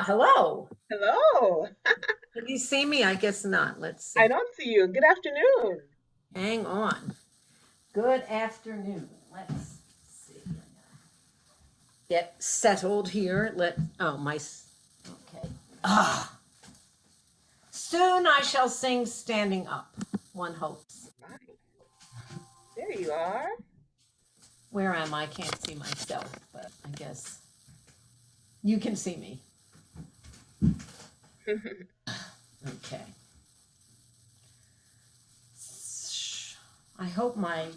Hello. Hello. Can you see me? I guess not. Let's I see. don't see you. Good afternoon. Hang on. Good afternoon. Let's see. Get settled here. Okay. Ah. Soon I shall sing standing up. One hopes. Right. There you are. Where am I? Can't see myself, but I guess you can see me. Okay. I hope my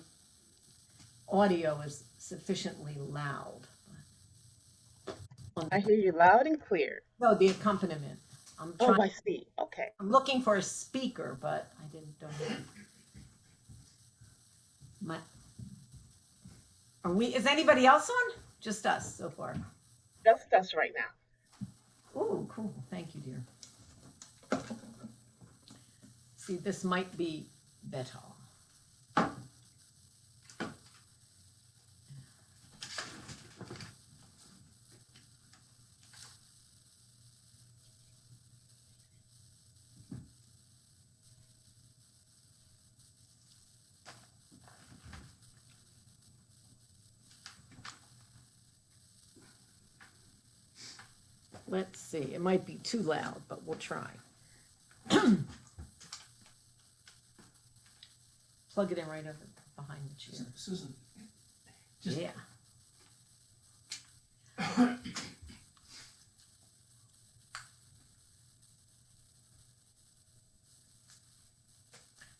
audio is sufficiently loud. I hear you loud and clear. No, the accompaniment. I'm trying. Oh, I see. Okay. I'm looking for a speaker, but I don't know. My, is anybody else on? Just us so far. Just us right now. Oh, cool. Thank you, dear. See, this might be better. Let's see. It might be too loud, but we'll try. Plug it in right over behind the chair. Susan. Yeah.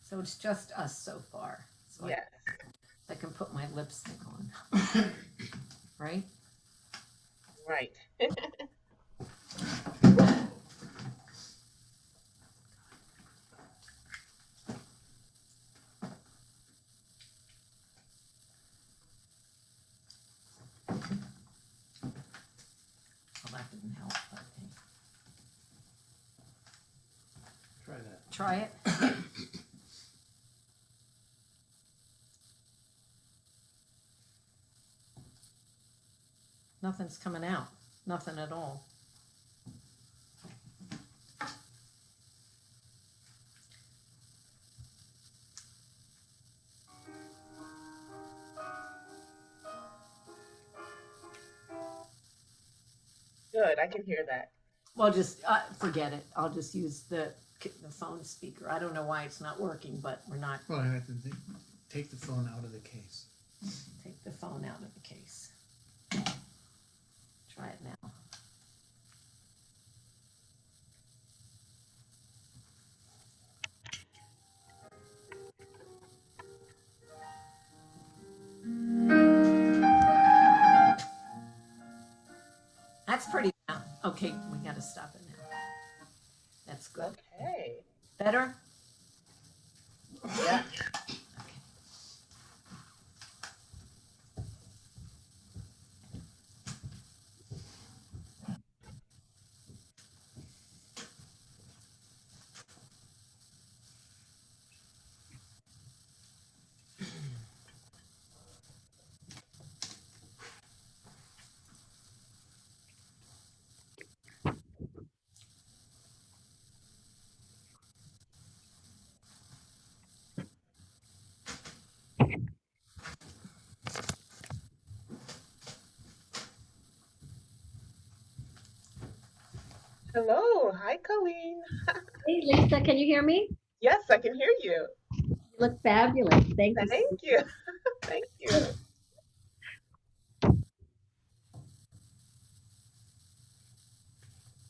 So it's just us so far. So Yes. I can put my lipstick on. Right? Right. Well, that didn't help. But Try that. try it. Nothing's coming out. Nothing at all. Good. I can hear that. Well, just forget it. I'll just use the phone speaker. I don't know why it's not working, but we're not. Well, I have to take the phone out of the case. Take the phone out of the case. Try it now. That's pretty loud. Okay, we got to stop it now. That's good. Okay. Better? Yeah. Hello. Hi, Colleen. Hey, Lisa, can you hear me? Yes, I can hear you. You look fabulous. Thank you. Thank you. Thank you.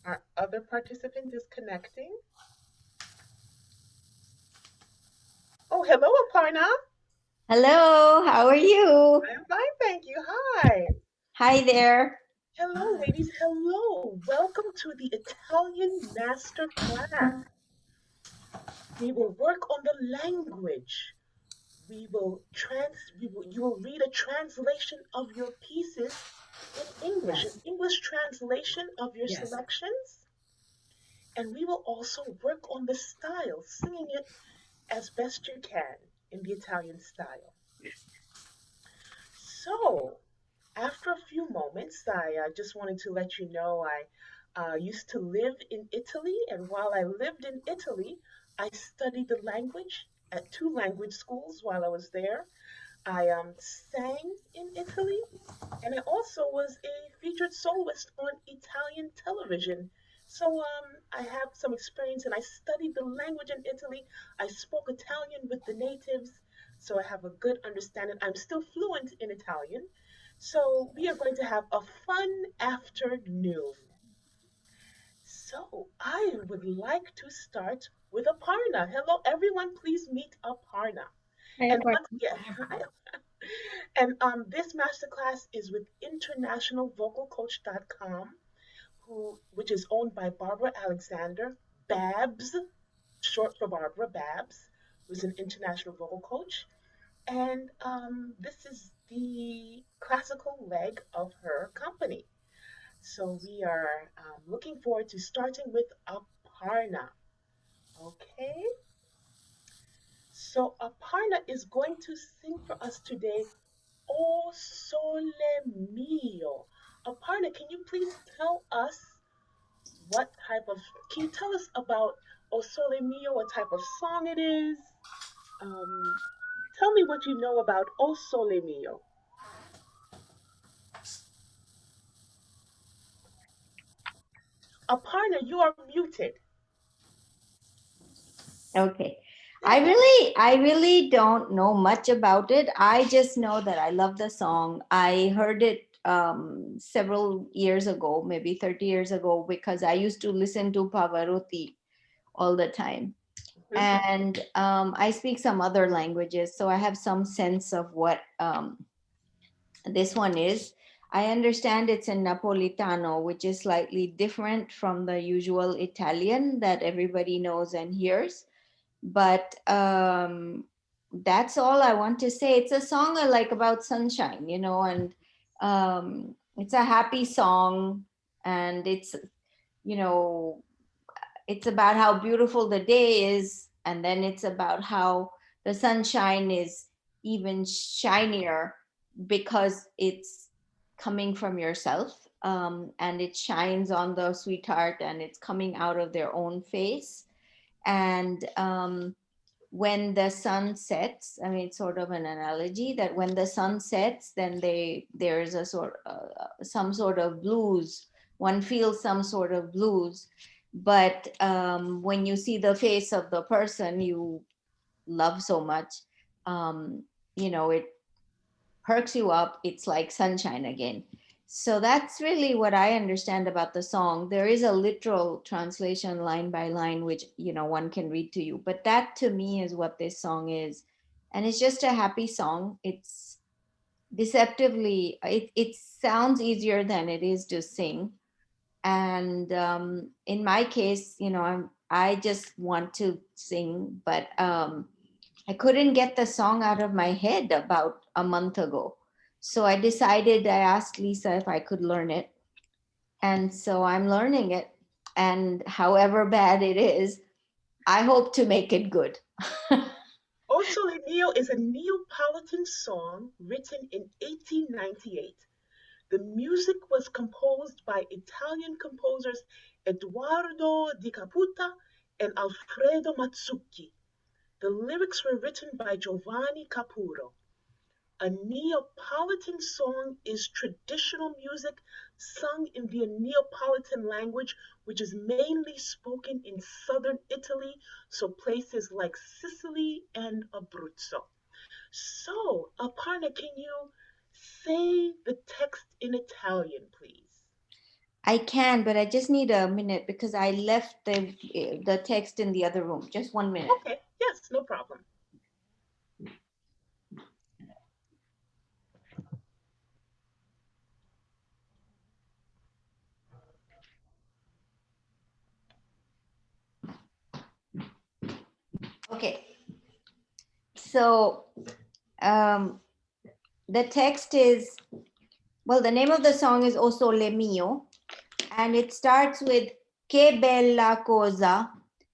Our other participant is connecting. Oh, hello, Aparna. Hello, how are you? I'm fine, thank you. Hi. Hi there. Hello, ladies. Hello. Welcome to the Italian Masterclass. We will work on the language. You will read a translation of your pieces in English, Yes. an English translation of your Yes. selections. And we will also work on the style, singing it as best you can in the Italian style. So, after a few moments, I just wanted to let you know I used to live in Italy, and while I lived in Italy, I studied the language at two language schools while I was there. I sang in Italy, and I also was a featured soloist on Italian television. So I have some experience, and I studied the language in Italy. I spoke Italian with the natives, so I have a good understanding. I'm still fluent in Italian. So we are going to have a fun afternoon. So I would like to start with Aparna. Hello, everyone. Please meet Aparna. Hi, And Aparna. once again, hi. And this masterclass is with internationalvocalcoach.com, which is owned by Barbara Alexander, Babs, short for Barbara Babs, who's an international vocal coach. And this is the classical leg of her company. So we are looking forward to starting with Aparna. Okay, so Aparna is going to sing for us today, O Sole Mio. Aparna, can you please tell us can you tell us about O Sole Mio, what type of song it is? Um, Tell me what you know about O Sole Mio. Aparna, you are muted. Okay. There you I really don't know much about it. I just know that I love the song. I heard it several years ago, maybe 30 years ago, because I used to listen to Pavarotti all the time. go. And I speak some other languages, so I have some sense of what this one is. I understand it's in Napolitano, which is slightly different from the usual Italian that everybody knows and hears. But that's all I want to say. It's a song I like about sunshine, and it's a happy song, and you know, it's about how beautiful the day is, and then it's about how the sunshine is even shinier because it's coming from yourself, and it shines on the sweetheart and it's coming out of their own face. And when the sun sets, I mean, it's sort of an analogy that when the sun sets, then there's a some sort of blues. One feels some sort of blues, but when you see the face of the person you love so much, um, it perks you up. It's like sunshine again. So that's really what I understand about the song. There is a literal translation line by line, which, one can read to you. But that to me is what this song is. And it's just a happy song. It's deceptively, it sounds easier than it is to sing. And in my case, I just want to sing, but I couldn't get the song out of my head about a month ago. So I asked Lisa if I could learn it. And so I'm learning it. And however bad it is, I hope to make it good. O Sole Mio is a Neapolitan song written in 1898. The music was composed by Italian composers Edoardo di Caputa and Alfredo Mazzucchi. The lyrics were written by Giovanni Capuro. A Neapolitan song is traditional music sung in the Neapolitan language, which is mainly spoken in southern Italy, so places like Sicily and Abruzzo. So, Aparna, can you say the text in Italian, please? I can, but I just need a minute because I left the text in the other room. Just 1 minute. Okay, yes, no problem. Okay. So the text is, well, the name of the song is O Sole Mio, and it starts with Che bella cosa,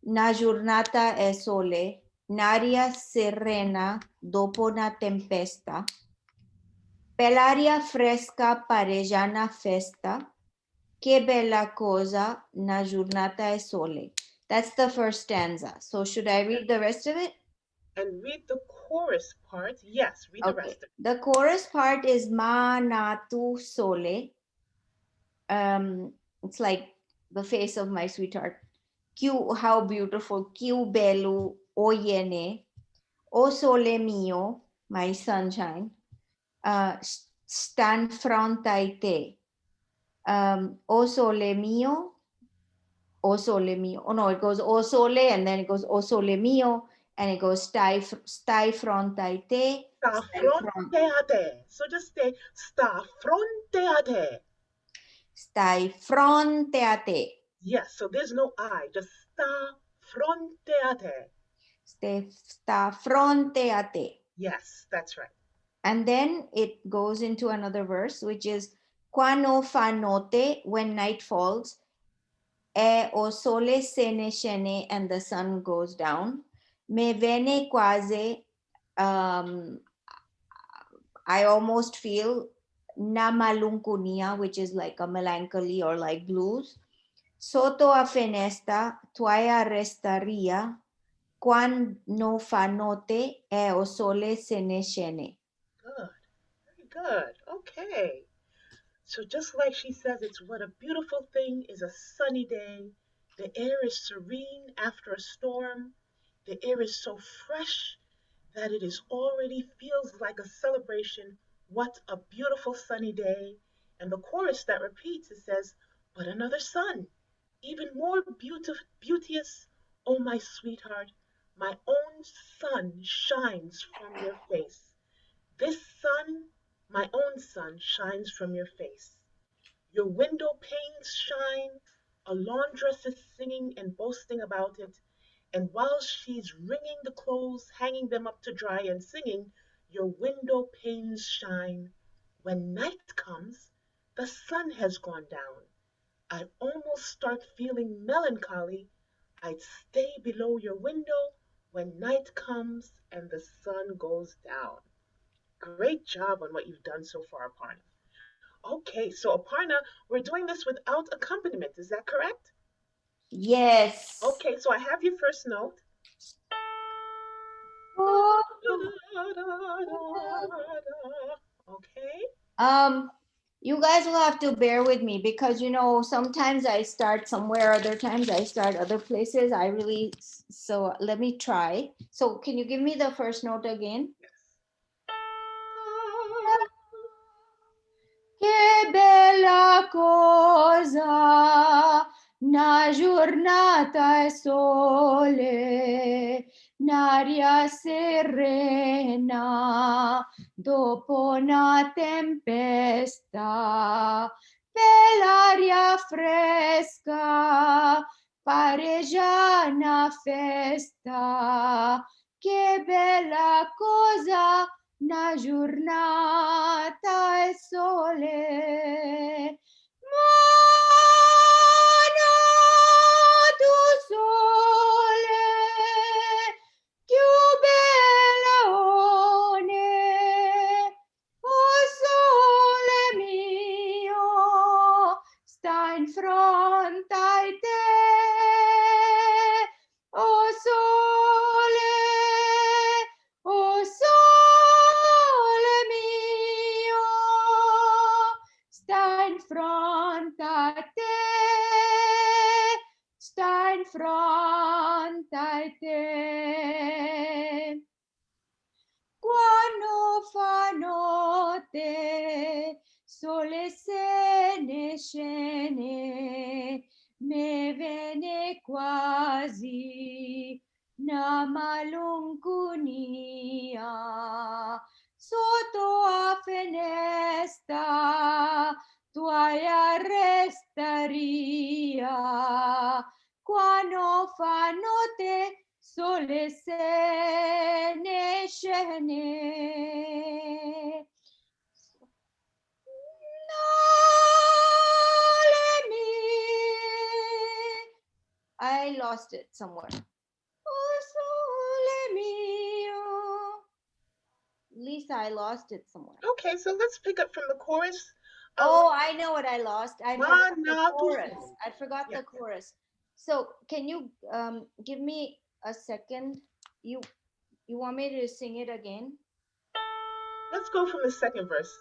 una giornata è sole, n'aria serena dopo una tempesta, per l'aria fresca parreggiana festa, che bella cosa, una giornata e sole. That's the first stanza. So should I read the rest of it? And read the chorus part. Yes, read the Okay. rest of it. The chorus part is ma natu sole. It's like the face of my sweetheart. How beautiful. Que bello, oyene. O sole mio, my sunshine. Stand fronte a te. O sole mio, O sole mio. Oh no, it goes O sole and then it goes O sole mio and it goes stai fronte a te. Sta fronte a te. So just say sta fronte a te. Stai fronte a te. Yes, so there's no I, just sta fronte a te. Sta fronte a te. Yes, that's right. And then it goes into another verse, which is quando fa notte, when night falls, e o sole se ne scende, and the sun goes down. Me vene quasi, I almost feel na maluncunia, which is like a melancholy or like blues. Sotto a finestra, tuaia restaria, quando fa notte, e o sole se ne scende. Good. Very good. Okay. So just like she says, it's what a beautiful thing is a sunny day. The air is serene after a storm. The air is so fresh that it is already feels like a celebration. What a beautiful sunny day. And the chorus that repeats, it says, but another sun, even more beauteous, oh my sweetheart, my own sun shines from your face. This sun, my own sun, shines from your face. Your window panes shine, a laundress is singing and boasting about it, and while she's wringing the clothes, hanging them up to dry and singing, your window panes shine. When night comes, the sun has gone down. I'd almost start feeling melancholy. I'd stay below your window when night comes and the sun goes down. Great job on what you've done so far, Aparna. Okay, so Aparna, we're doing this without accompaniment. Is that correct? Yes. Okay, so I have your first note. Oh. Okay. You guys will have to bear with me because sometimes I start somewhere, other times I start other places. So let me try. So can you give me the first note again? Yes. Che bella cosa, una giornata e sole, un'aria serena dopo una tempesta, per l'aria fresca, pare già una festa, che bella cosa, una giornata e sole, mano tu sole, più bellone, oh sole mio, sta in fronte a te, oh sole, oh sole mio, sta in fronte a te, sta in fronte a te. Quando fa notte, sole se ne scende, me viene quasi una malinconia. Sotto a finestra, tuaia restaria, quando fa notte, sole se ne scende. I lost it somewhere. Oh, sole mio. Lisa, I lost it somewhere. Okay, so let's pick up from the chorus. Oh, I know what I lost. I forgot the Mana chorus. tuso. I forgot Yeah. the chorus. So can you give me a second? You want me to sing it again? Let's go from the second verse.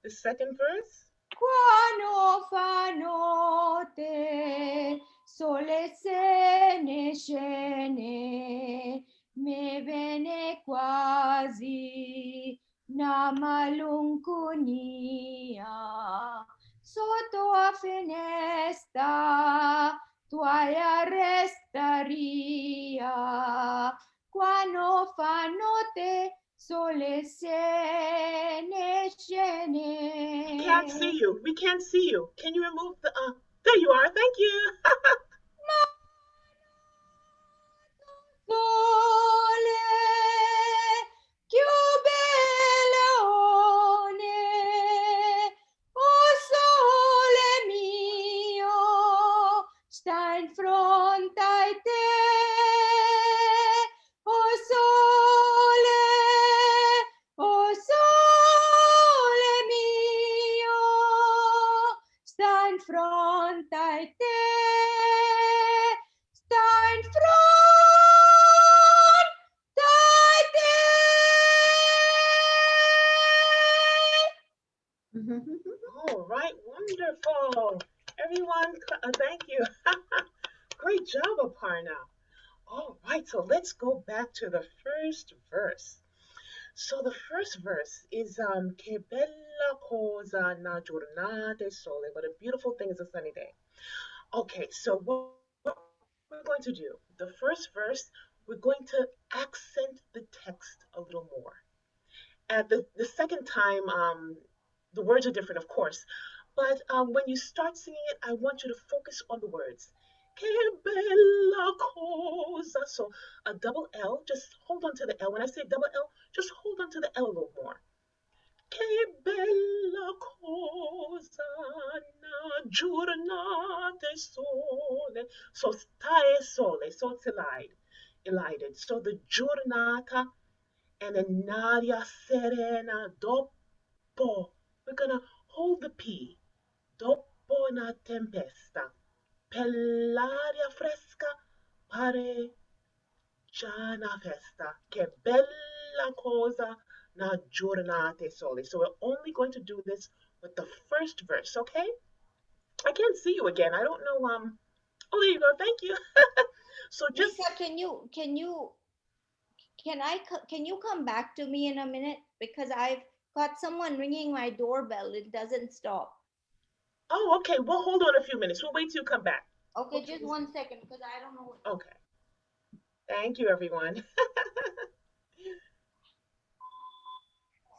The second verse. Quano fa notte, sole se ne scene, me bene quasi na maluncunia, sotto a finestra tua restaria, quando fa notte sole se ne We can't see scene. you. We can't see you. Can you remove the there you are. Thank you. Sole, più bellone, oh sole mio, sta in fronte a te, oh sole mio, sta in fronte a te, sta in fronte a te. All right, wonderful. Everyone, thank you. Great job, Aparna. All right, so let's go back to the first verse. So the first verse is Che bella cosa una giornata sole. What a beautiful thing is a sunny day. Okay, so what we're going to do, the first verse, we're going to accent the text a little more. At the second time, the words are different, of course, but when you start singing it, I want you to focus on the words. Che bella cosa. So a double L, just hold on to the L. When I say double L, just hold on to the L a little more. Che bella cosa una giornata sole. So sta sole, so it's elided. So the giornata and then Nadia Serena dopo. We're gonna hold the P. Dopo una tempesta. Per l'aria fresca pare già una festa. Che bella cosa una giornata sole. So we're only going to do this with the first verse, okay? I can't see you again. I don't know. Oh, there you go. Thank you. So just Lisa, can you come back to me in a minute, because I've got someone ringing my doorbell. It doesn't stop. oh, okay. We'll hold on a few minutes. We'll wait till you come back. Okay, just 1 second, because I don't know what. Okay. Thank you, everyone.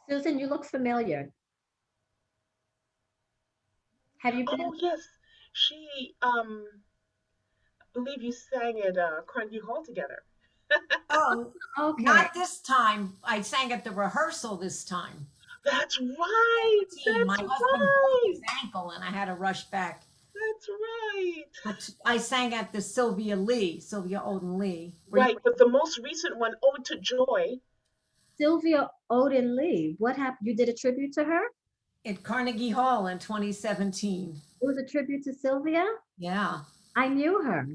Susan, you look familiar. Have you been? Oh yes, she believe you sang at Carnegie Hall together. Oh, okay. Not this time. I sang at the rehearsal this time. That's right. My That's husband broke his right. ankle and I had to rush back. That's right. But I sang at the Sylvia Odin Lee. Right, but the most recent one, Ode to Joy. Sylvia Odin Lee. What happened? You did a tribute to her? At Carnegie Hall in 2017. It was a tribute to Sylvia? Yeah, I knew her.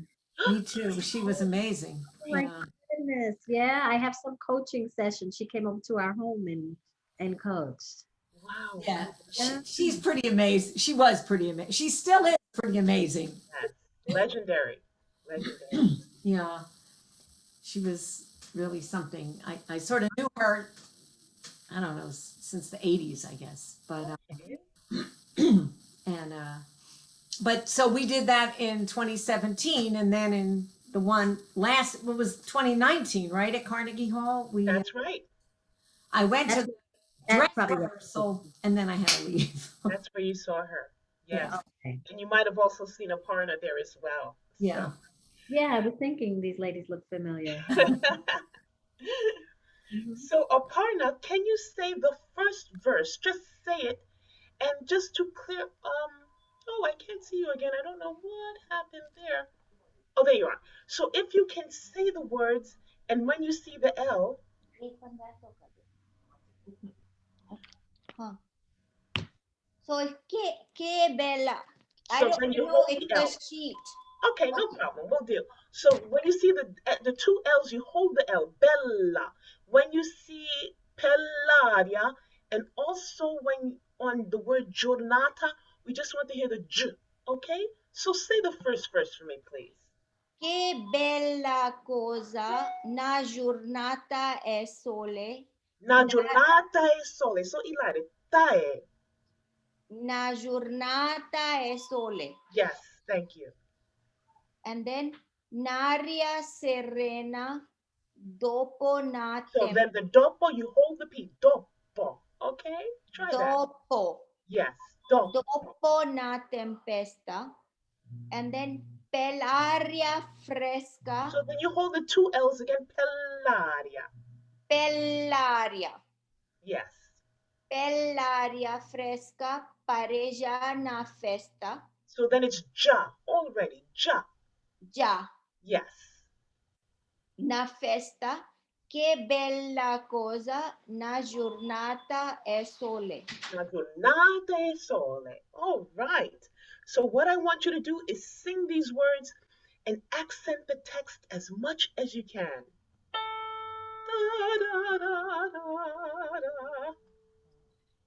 me too. She was amazing. Oh my Yeah. goodness. Yeah, I have some coaching sessions. She came over to our home and coached. Wow. Yeah, Yeah. she's pretty amazing. She was pretty amazing. She still is pretty amazing. Yes. Legendary. Legendary. Yeah, she was really something. I sort of knew her, I don't know, since the 80s, I guess. But Okay. and but so we did that in 2017, and then in the one last, what was 2019, right, at Carnegie Hall? That's right. I went to the That's dress probably what. rehearsal, and then I had to leave. That's where you saw her. Yes. Yeah. Okay. And you might have also seen Aparna there as well. Yeah. Yeah, I was thinking these ladies look familiar. So Aparna, can you say the first verse? Just say it, and just to clear. Oh, I can't see you again. I don't know what happened there. Oh, there you are. So if you can say the words, and when you see the L, Huh. So it's que bella. I So don't then you know hold it's the the L. sheet. Okay, no problem. We'll do. So when you see the two L's, you hold the L. Bella. When you see Pellaria, and also when on the word giornata, we just want to hear the J. Okay? So say the first verse for me, please. Che bella cosa, una giornata è sole, Na giornata è sole. So Ilari, tae. una giornata è sole. Yes, thank you. And then Naria serena dopo una So then the dopo, you hold the P. Dopo. Okay? Try that. dopo Yes. Dopo. dopo una tempesta. And then pelaria fresca, So then you hold the two L's again. Pellaria. pellaria, Yes. pellaria fresca, pareggia una festa. So then it's ja already. Ja. Già, Yes. una festa. Che bella cosa, una giornata è sole. La giornata è sole. All right. So what I want you to do is sing these words and accent the text as much as you can. Da, da, da, da, da.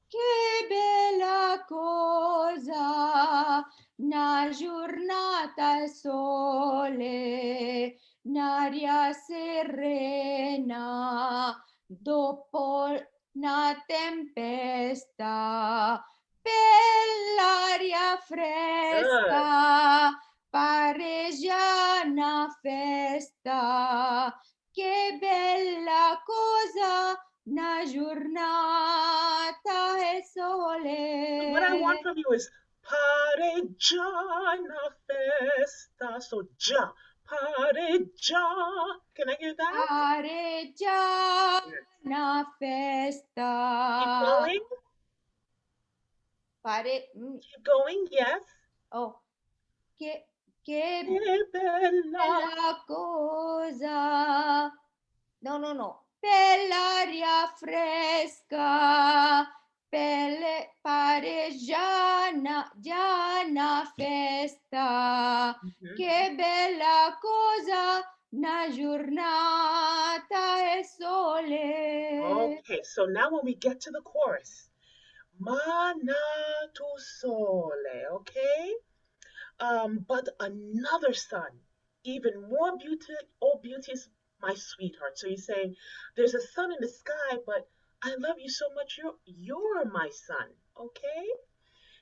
Che bella cosa, una giornata al sole, un'aria serena, dopo una tempesta, bell'aria Good. fresca, pareggia una festa, che bella cosa, una giornata e So what I want sole. from you is pareggiana festa. So ja. Pareggia. Can I hear that? Pareggia Yes. una Keep festa. going. Pare, Keep going. Yes. oh, che Che bella. bella cosa. No. Bell'aria fresca. Pareggiana, già una festa. Mhm. Che bella cosa, una giornata e sole. Okay, so now when we get to the chorus, mana tu sole, okay? But another sun, even more beauty, oh beauteous, my sweetheart. So you're saying there's a sun in the sky, but I love you so much. You're my sun, okay?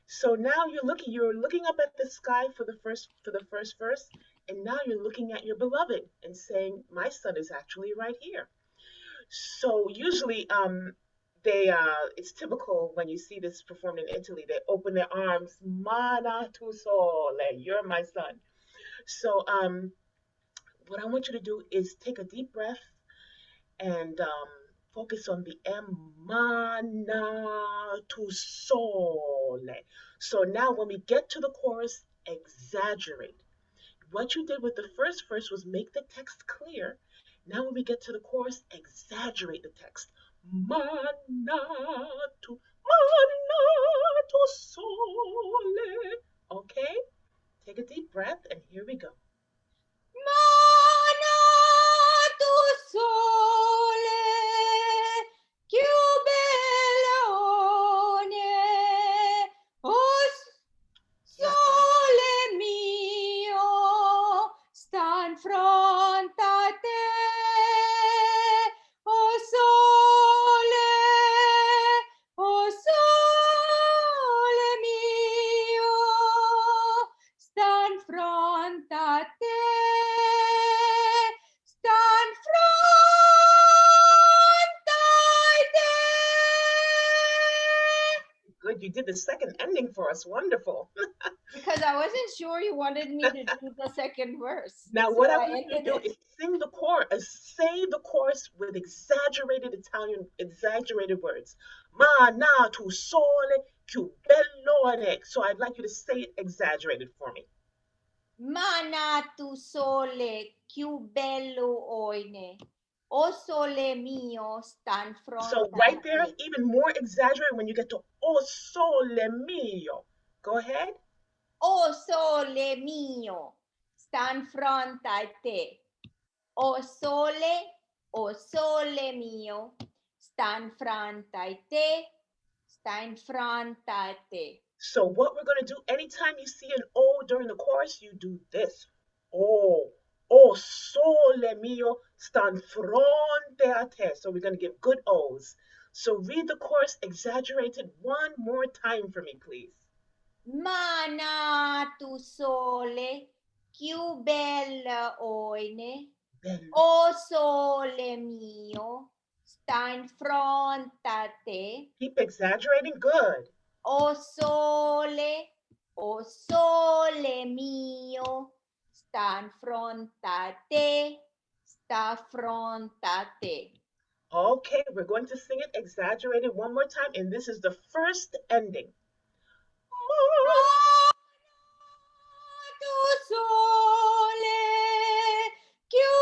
So now you're looking up at the sky for the first verse, and now you're looking at your beloved and saying, my son is actually right here. So usually, it's typical when you see this performed in Italy, they open their arms, mana tu sole, you're my son. So what I want you to do is take a deep breath and focus on the M, mana tu sole. So now when we get to the chorus, exaggerate. What you did with the first verse was make the text clear. Now when we get to the chorus, exaggerate the text. Mana tu sole. Okay? Take a deep breath and here we go. Mana tu sole, più bellone, oh sole mio, sta in fronte a te, oh sole mio, sta in fronte a te, sta in fronte a te. Good, you did the second ending for us. Wonderful. Because I wasn't sure you wanted me to do the second verse. Now, So what I I want you to ended do it. is sing the chorus, say the chorus with exaggerated words. Ma na tu sole più bellone. So I'd like you to say it exaggerated for me. Mana tu sole, più bello oine. O sole mio, sta in fronte So a right there, te. even more exaggerated when you get to O sole mio. Go ahead. O sole mio, sta in fronte a te. O sole mio, sta in fronte a te, sta in fronte a te. So what we're going to do, anytime you see an O during the chorus, you do this. O sole mio, sta fronte a te. So we're going to give good O's. So read the chorus exaggerated one more time for me, please. Mana tu sole, più bella oine. Bello. O sole mio, sta in fronte a te. Keep exaggerating. Good. O sole mio, sta in fronte a te, sta fronte a te. Okay, we're going to sing it exaggerated one more time, and this is the first ending. Tu sole, più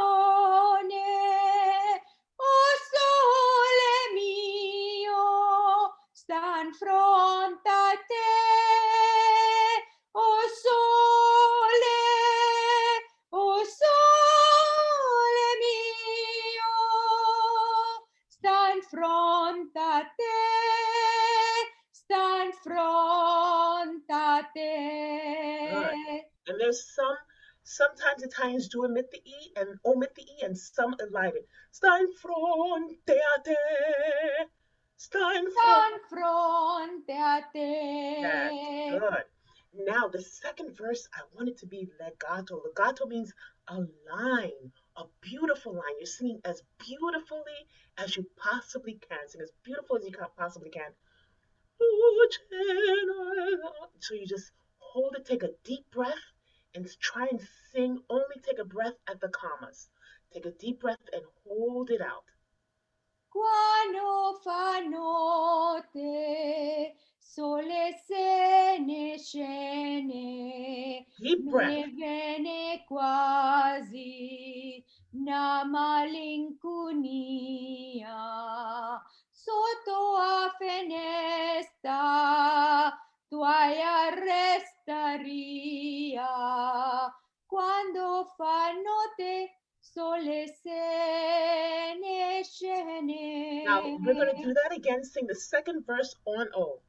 bellone, o sole mio, sta in fronte a te. O sole mio, sta in fronte a te, sta in fronte a te. And there's sometimes Italians do omit the E and omit the E, and some elide it. Sta in fronte a te. Sta in Sta in fronte a te. That's good. Now, the second verse, I want it to be legato. Legato means a line, a beautiful line. You're singing as beautifully as you possibly can. Sing as beautiful as you possibly can. So you just hold it, take a deep breath, and try and sing. Only take a breath at the commas. Take a deep breath and hold it out. Quando fa notte, sole se ne scene, Deep breath. me viene quasi una malinconia sotto a finestra tua restaria quando fa notte sole se ne scene. Now we're going to do that again. Sing the second verse on O.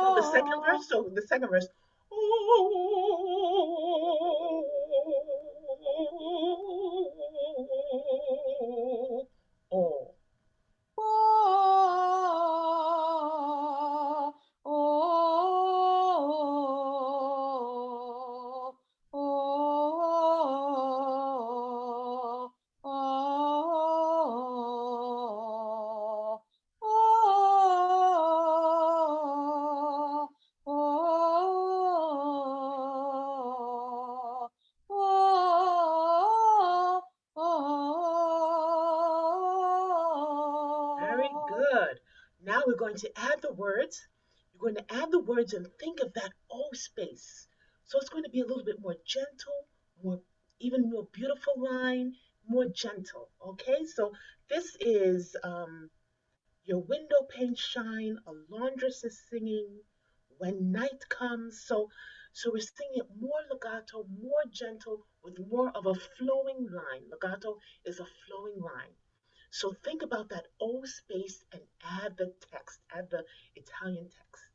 No, the second verse. So the second verse. Oh. Very good. Now we're going to add the words. You're going to add the words and think of that O space. So it's going to be a little bit more gentle, even more beautiful line, more gentle. Okay, so this is your window panes shine, a laundress is singing, when night comes. So we're singing it more legato, more gentle, with more of a flowing line. Legato is a flowing line. So think about that O space and add the text, add the Italian text.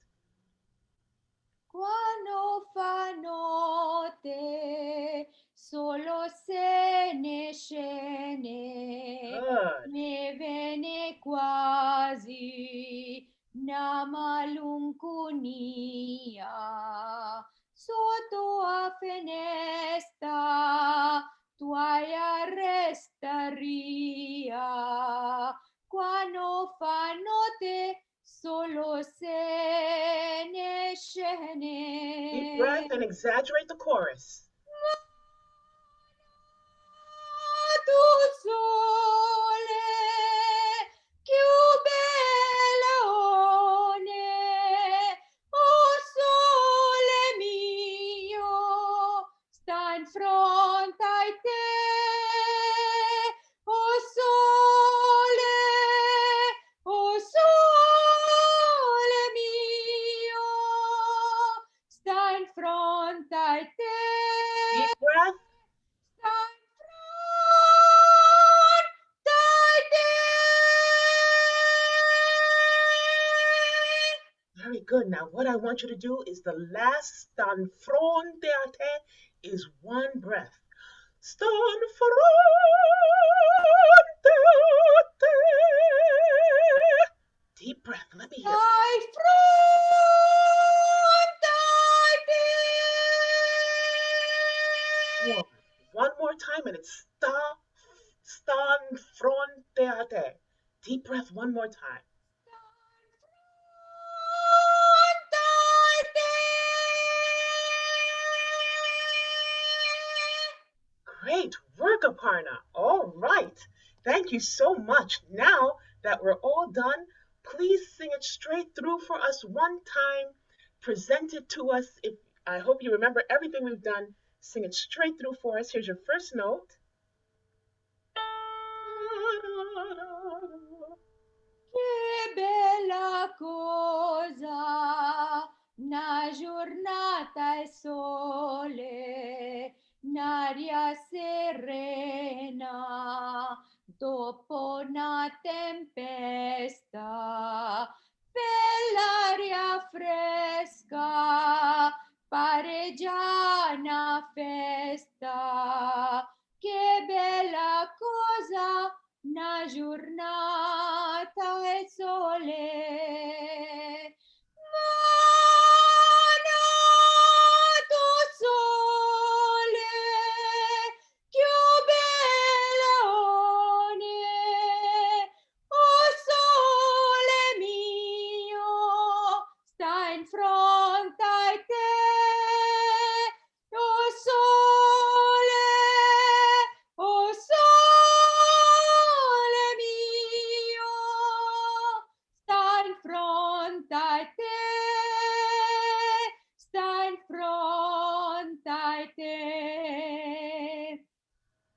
Quando fa notte, solo se ne scene, Good. me viene quasi una malinconia sotto a finestra tua restaria quando fa notte solo se ne scene. Deep breath and exaggerate the chorus. Tu sole, più bellone, o good. Now, what I want you to do is the last stan fronte a te is one breath. Stan fronte a te. Deep breath. Let me hear it. Thy front, One more time, and it's stan fronte a te. Deep breath one more time. Great work, Aparna. All right. Thank you so much. Now that we're all done, please sing it straight through for us one time. Present it to us. I hope you remember everything we've done. Sing it straight through for us. Here's your first note. che bella cosa, una giornata e sole, un'aria serena, dopo una tempesta, bell'aria fresca, pare già una festa, che bella cosa, una giornata e sole. Manato sole, che bellone, oh sole mio, sta in fronte a te, oh sole mio, sta in fronte a te, sta in fronte a te.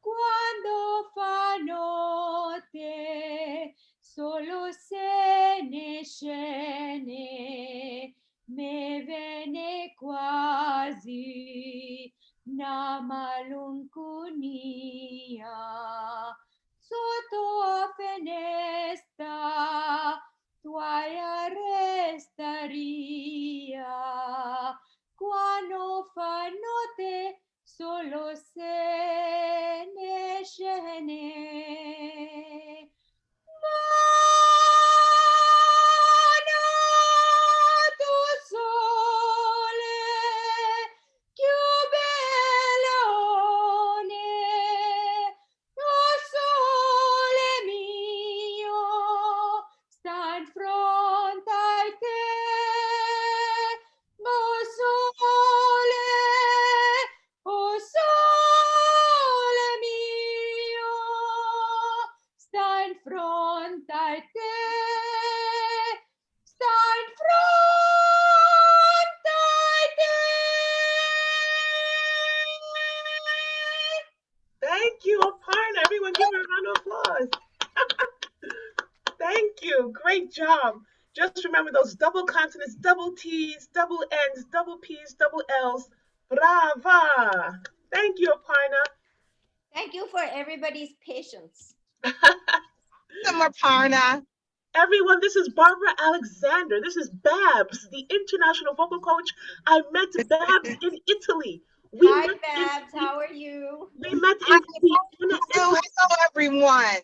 Quando fa notte, solo se ne scene, me viene quasi una malinconia. Sotto a finestra, tua restaria, quando fa notte, solo se ne scene. Manato sole, che bellone, oh sole mio, sta in fronte a te, oh sole mio, sta in fronte a te, sta in fronte a te. Thank you, Aparna. Everyone give her a round of applause. Thank you. Great job. Just remember those double consonants, double T's, double N's, double P's, double L's. Brava. Thank you, Aparna. Thank you for everybody's patience. Aparna. Everyone, this is Barbara Alexander. This is Babs, the international vocal coach. I met Babs in Italy. Hi, Babs. How are you? We met in Vienna. Hello, everyone.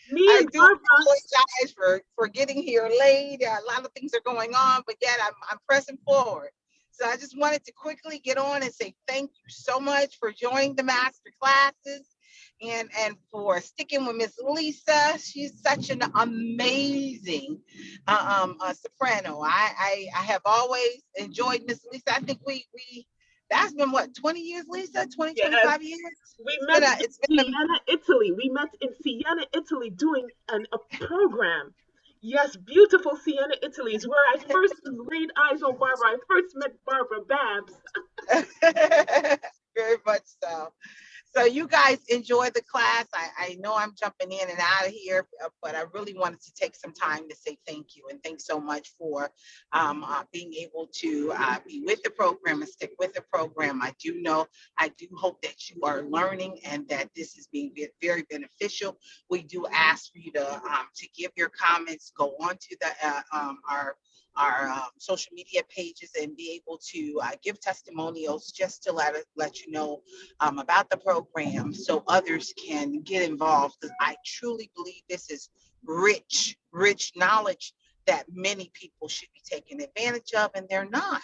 Me I and do Barbara. apologize for getting here late. A lot of things are going on, but yet I'm pressing forward. So I just wanted to quickly get on and say thank you so much for joining the master classes and for sticking with Miss Lisa. She's such an amazing soprano. I have always enjoyed Miss Lisa. I think we that's been what, 20 years, Lisa? 20, Yes. 25 years? We met in Siena, Italy. We met in Siena, Italy doing a program. Yes, beautiful Siena, Italy is where I first laid eyes on Barbara. I first met Barbara Babs. Very much so. So you guys enjoy the class. I know I'm jumping in and out of here, but I really wanted to take some time to say thank you. And thanks so much for being able to be with the program and stick with the program. I do hope that you are learning and that this is being very beneficial. We do ask for you to give your comments, go on to the our social media pages and be able to give testimonials just to let you know about the program so others can get involved, because I truly believe this is rich knowledge that many people should be taking advantage of, and they're not.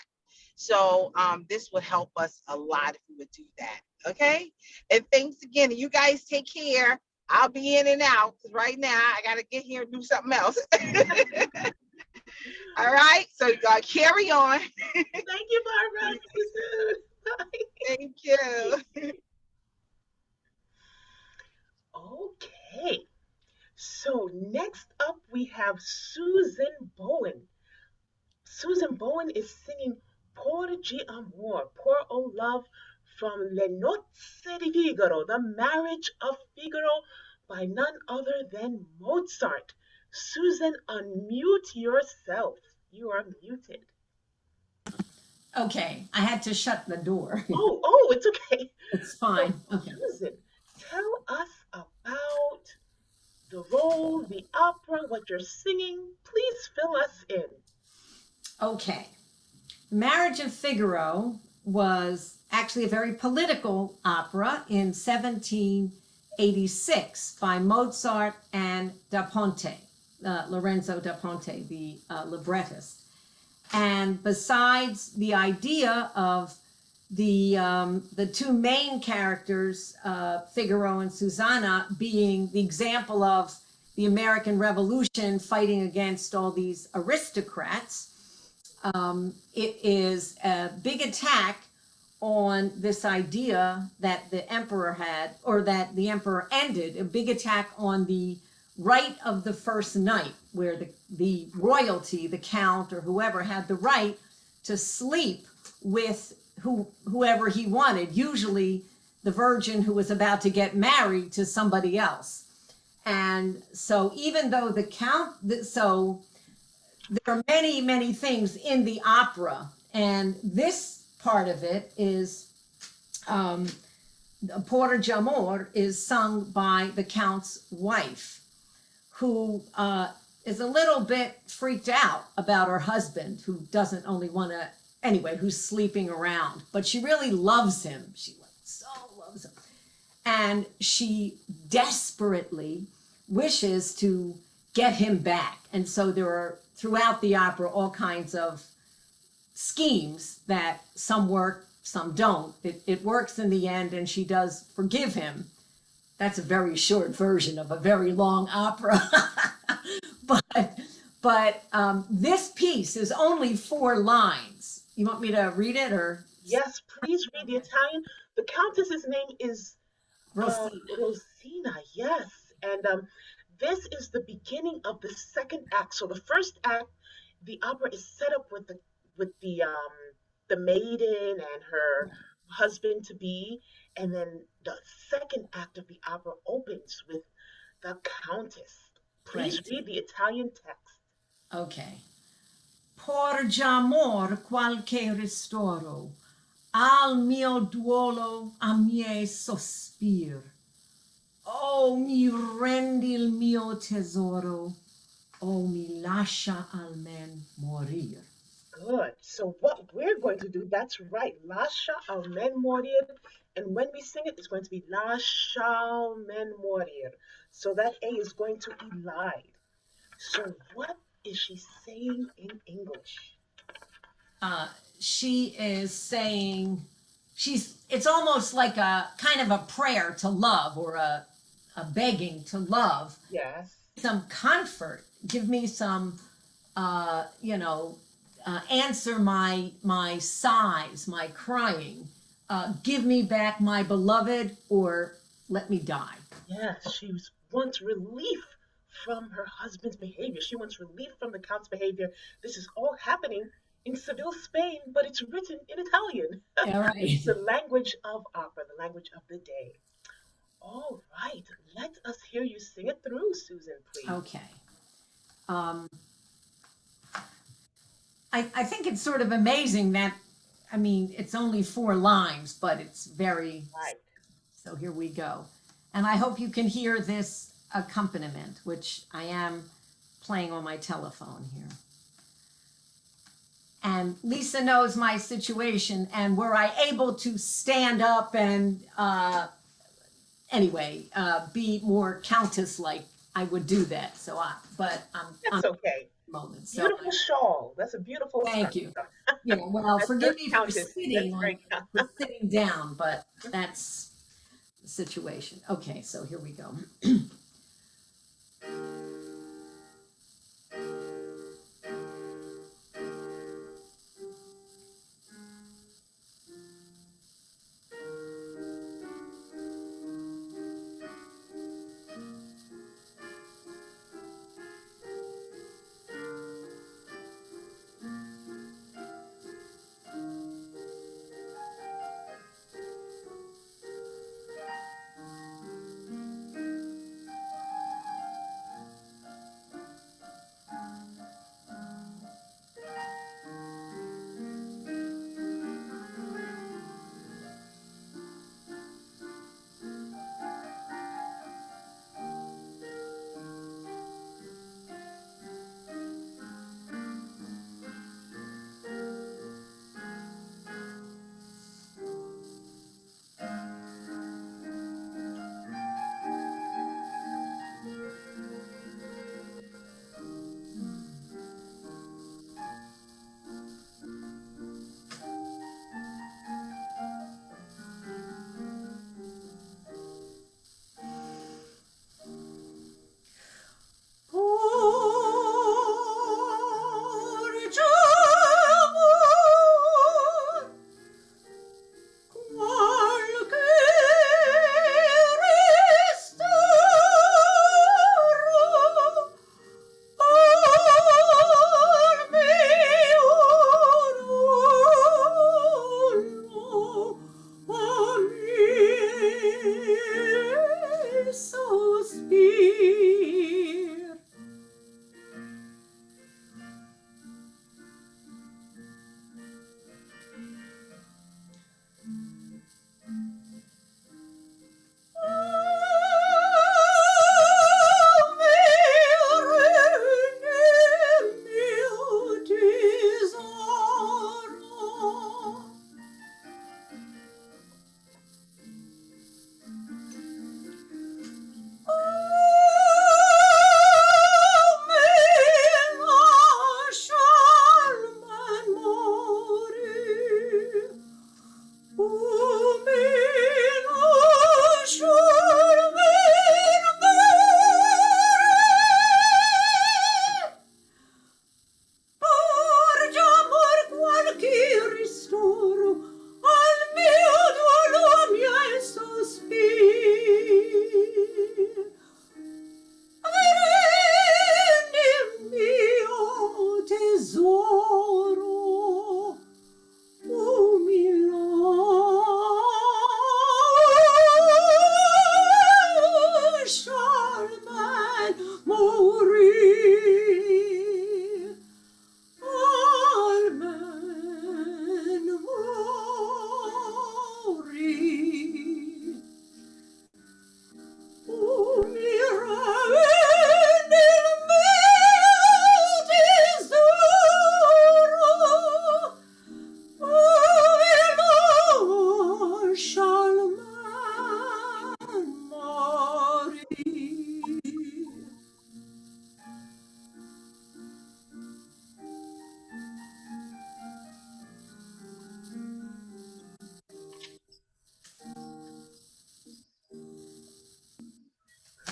So this would help us a lot if we would do that. Okay. And thanks again. And you guys take care. I'll be in and out because right now I got to get here and do something else. All right. So you got to carry on. Thank you, Barbara. See you soon. Bye. Thank you. Okay. So next up we have Susan Bowen. Susan Bowen is singing Porgi Amor, Pour O Love from Le Nozze di Figaro, The Marriage of Figaro by none other than Mozart. Susan, unmute yourself. You are muted. Okay, I had to shut the door. Oh, it's okay. It's fine. So, Okay. Susan, tell us about the role, the opera, what you're singing. Please fill us in. Okay. Marriage of Figaro was actually a very political opera in 1786 by Mozart and da Ponte, Lorenzo da Ponte, the librettist. And besides the idea of the two main characters, Figaro and Susanna, being the example of the American Revolution fighting against all these aristocrats, it is a big attack on this idea that the emperor had, or that the emperor ended, a big attack on the right of the first night, where the royalty, the count or whoever, had the right to sleep with whoever he wanted, usually the virgin who was about to get married to somebody else. And so even though the count, so there are many, many things in the opera, and this part of it is Porgi Amor is sung by the count's wife, who is a little bit freaked out about her husband, who doesn't only want to, anyway, who's sleeping around, but she really loves him. She so loves him. And she desperately wishes to get him back. And so there are, throughout the opera, all kinds of schemes that some work, some don't. It works in the end, and she does forgive him. That's a very short version of a very long opera. but this piece is only 4 lines. You want me to read it, or? Yes, please read the Italian. The countess's name is Rosina. Rosina, yes. And this is the beginning of the second act. So the first act, the opera is set up with the maiden and her husband to be, and then the second act of the opera opens with the countess. Please Right. read the Italian text. Okay. Porgi amor qualche ristoro al mio duolo, a miei sospir. Oh, mi rendi il mio tesoro, oh, mi lascia almen morir. Good. So what we're going to do, that's right, Lascia almen morir. And when we sing it, it's going to be Lascia almen morir. So that A is going to elide. So what is she saying in English? She is saying, it's almost like a kind of a prayer to love, or a begging to love. Yes. Some comfort, give me some, answer my sighs, my crying, give me back my beloved, or let me die. Yes, she wants relief from her husband's behavior. She wants relief from the count's behavior. This is all happening in Seville, Spain, but it's written in Italian. Yeah, right. It's the language of opera, the language of the day. All right, let us hear you sing it through, Susan, please. Okay. I think it's sort of amazing that, I mean, it's only 4 lines, but it's very, Right. so here we go. And I hope you can hear this accompaniment, which I am playing on my telephone here. And Lisa knows my situation, and were I able to stand up and be more countess-like, I would do that. So but I'm That's okay. moment. So Beautiful shawl. That's a beautiful thank scarf. you. Yeah, well, That's forgive very me for countess. That's sitting very for sitting down, but that's the situation. Okay, so here we go.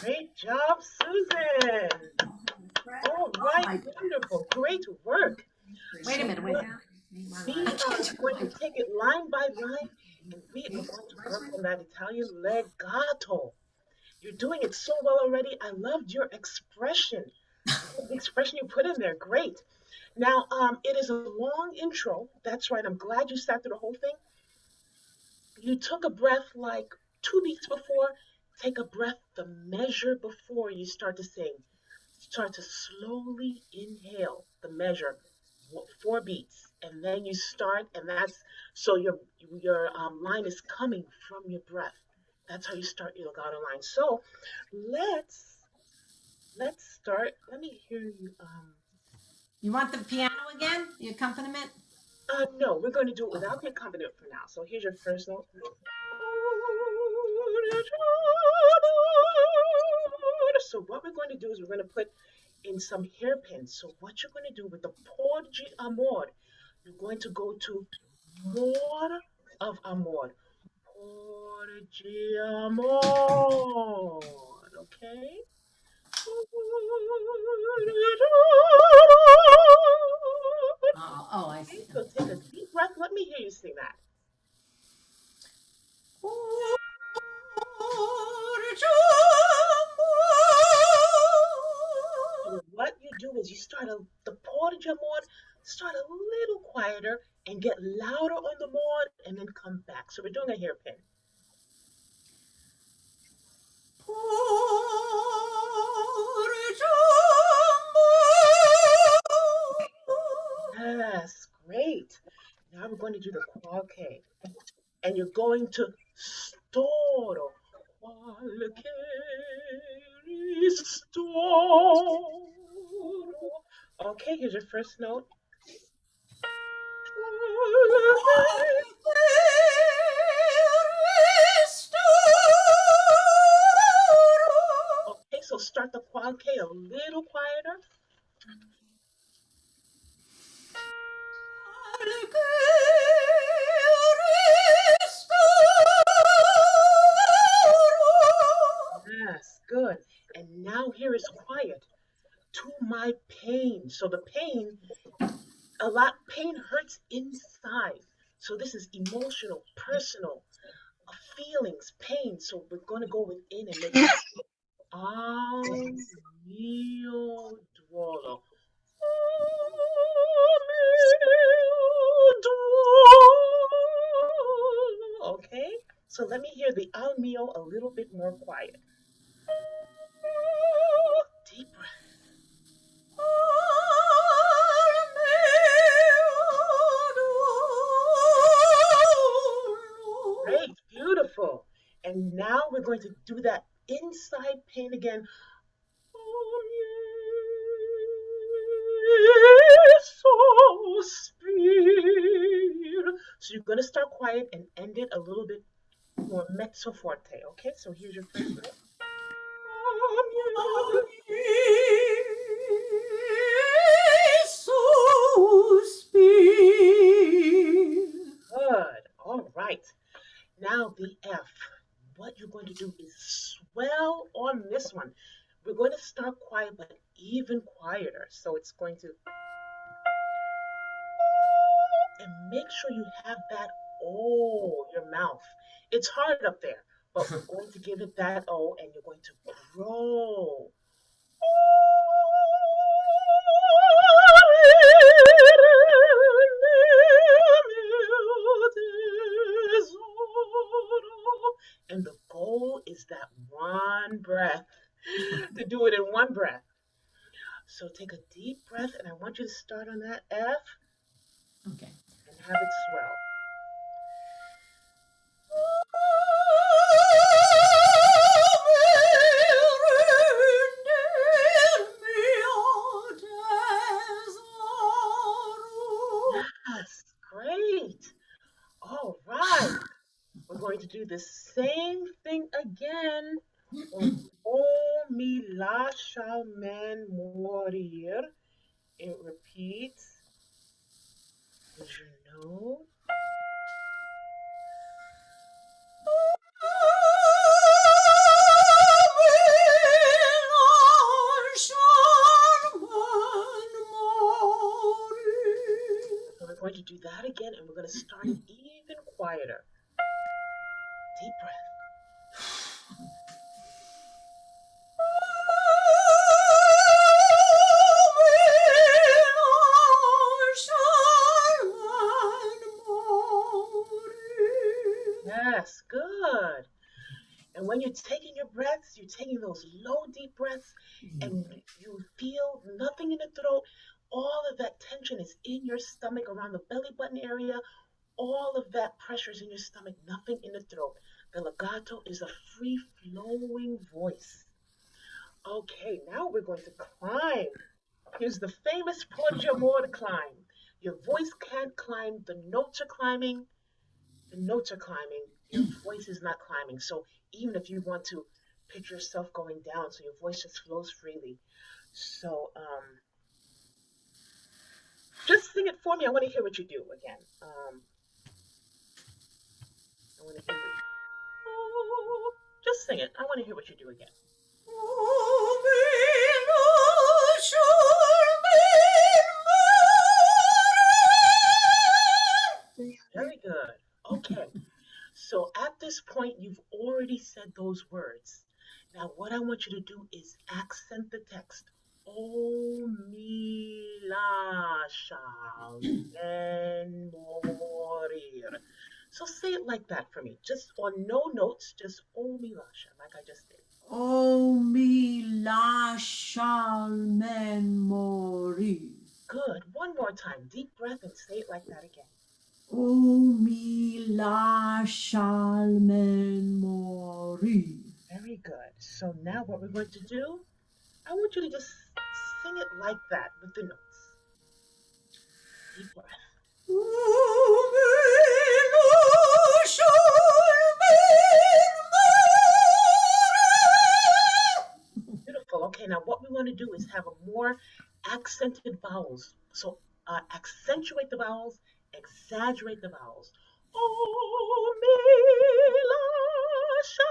Great job, Susan. All right, wonderful, great work. Wait a So minute, wait. we are going to take it line by line, and we are going to work on that Italian legato. You're doing it so well already. I loved your expression. The expression you put in there, great. Now, it is a long intro. That's right. I'm glad you sat through the whole thing. You took a breath like 2 beats before. Take a breath the measure before you start to sing. Start to slowly inhale the measure, 4 beats, and then you start, and that's so your line is coming from your breath. That's how you start your legato line. So let's let's start. Let me hear you. You want the piano again? The accompaniment? No, we're going to do it without the accompaniment for now. So here's your first note. So what we're going to do is we're going to put in some hairpins. So what you're going to do with the porgi amor, you're going to go to more of amor. Porgi amor. Okay? Oh, I see. So take a deep breath. Let me hear you sing that. So what you do is you start the portage mode, start a little quieter and get louder on the mode and then come back. So we're doing a hairpin. Yes, great. Now we're going to do the qualche. And you're going to storo. Qualche storo. Okay, here's your first note. Okay, so start the qualche a little quieter. Yes, good. And now here is quiet. To my pain. So the pain, pain hurts inside. So this is emotional, personal, feelings, pain. So we're going to go within and make it al mio duolo. Okay, so let me hear the al mio a little bit more quiet. Deep breath. Great, beautiful. And now we're going to do that inside pain again. So you're going to start quiet and end it a little bit more mezzo forte. Okay, so here's your first note. Good. All right. Now the F. What you're going to do is swell on this one. We're going to start quiet, but even quieter. So it's going to, and make sure you have that O, your mouth. It's hard up there, but we're going to give it that O, and you're going to grow. And the goal is that one breath, to do it in one breath. So take a deep breath, and I want you to start on that F. Okay. And have it swell. Yes, great. All right. We're going to do the same thing again. Oh, mi lascia man morir. It repeats. Here's your note. So we're going to do that again, and we're going to start it even quieter. Deep breath. Yes, good. And when you're taking your breaths, you're taking those low, deep breaths, and you feel nothing in the throat. All of that tension is in your stomach around the belly button area. All of that pressure is in your stomach, nothing in the throat. The legato is a free-flowing voice. Okay, now we're going to climb. Here's the famous Porgiamore climb. Your voice can't climb. The notes are climbing. The notes are climbing. Your voice is not climbing. So even if you want to picture yourself going down, so your voice just flows freely. So just sing it for me. I want to hear what you do again. I want to hear what you, just sing it. I want to hear what you do again. Very good. Okay. So at this point, you've already said those words. Now, what I want you to do is accent the text. O mi lascial ben morir. So say it like that for me. Just on no notes, just O mi lascia, like I just did. O mi lascial men morir. Good. One more time. Deep breath and say it like that again. O mi lascial men morir. Very good. So now what we're going to do, I want you to just sing it like that with the notes. Deep breath. Beautiful. Okay, now what we want to do is have a more accented vowels. So accentuate the vowels, exaggerate the vowels. Oh, mi, la, sha,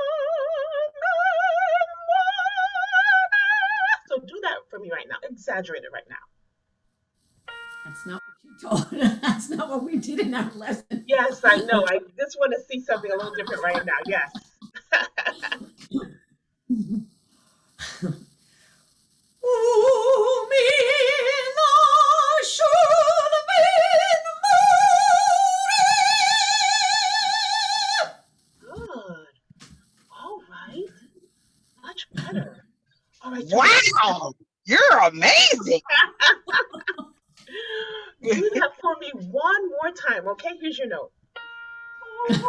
so do that for me right now. Exaggerate it right now. That's not what you told. That's not what we did in our lesson. Yes, I know. I just want to see something a little different right now. Yes. Good. All right. Much better. All right. Wow, you're amazing. Do that for me one more time. Okay, here's your note. Good.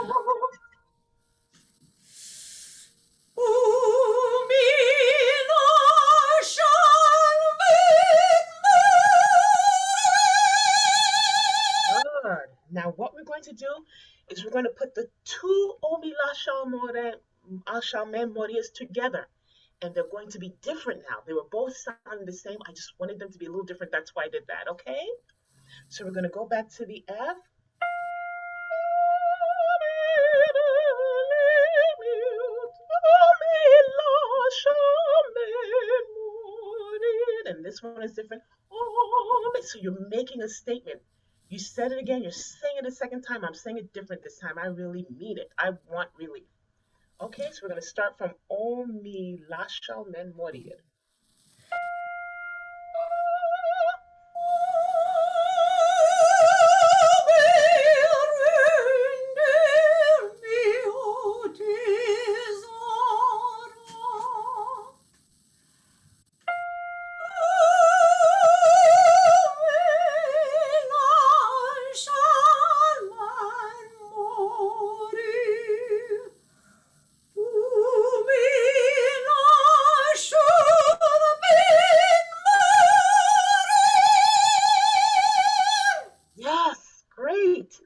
Now what we're going to do is we're going to put the two omi la memorias together. And they're going to be different now. They were both sounding the same. I just wanted them to be a little different. That's why I did that, okay? So we're going to go back to the F. And this one is different. So you're making a statement. You said it again. You're saying it a second time. I'm saying it different this time. I really mean it. I want relief. Okay, so we're going to start from O mi lascial men morir. Yes, great.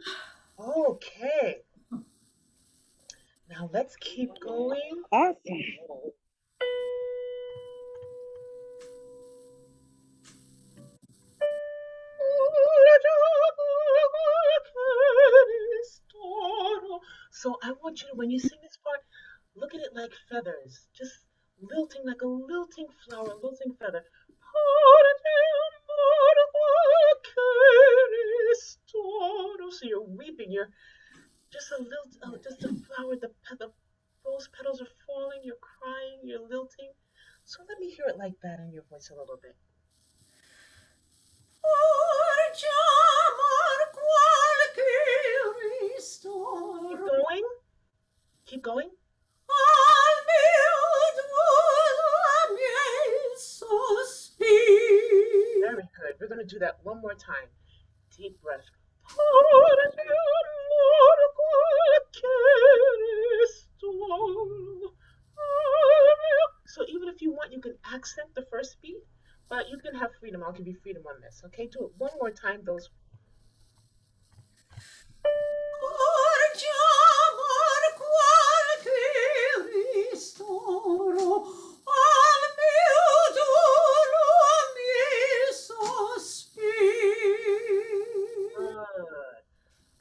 Okay. Now let's keep going. Awesome. So I want you to, when you sing this part, look at it like feathers, just lilting like a lilting flower, a lilting feather. So you're weeping, you're just a little, just a flower, the rose petals are falling, you're crying, you're lilting. So let me hear it like that in your voice a little bit. Keep going. Keep going. Very good. We're going to do that one more time. Deep breath. So even if you want, you can accent the first beat, but you can have freedom. I'll give you freedom on this. Okay, do it one more time. Those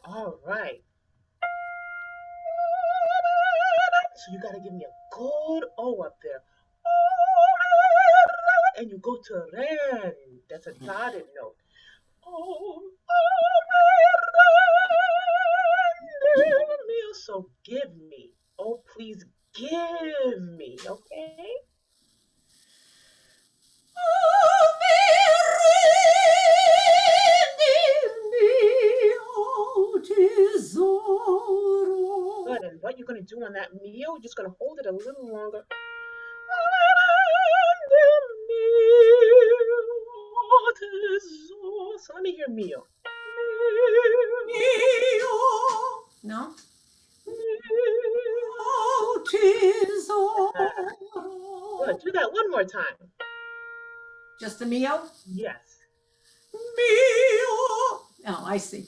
All right. So you gotta give me a good O up there. And you go to Ren. That's a dotted note. So give me. Oh, please give me. Okay? Good. And what you're going to do on that meal, you're just going to hold it a little longer. So let me hear meal. No? Good. Do that one more time. Just the mio? Yes. Oh, I see.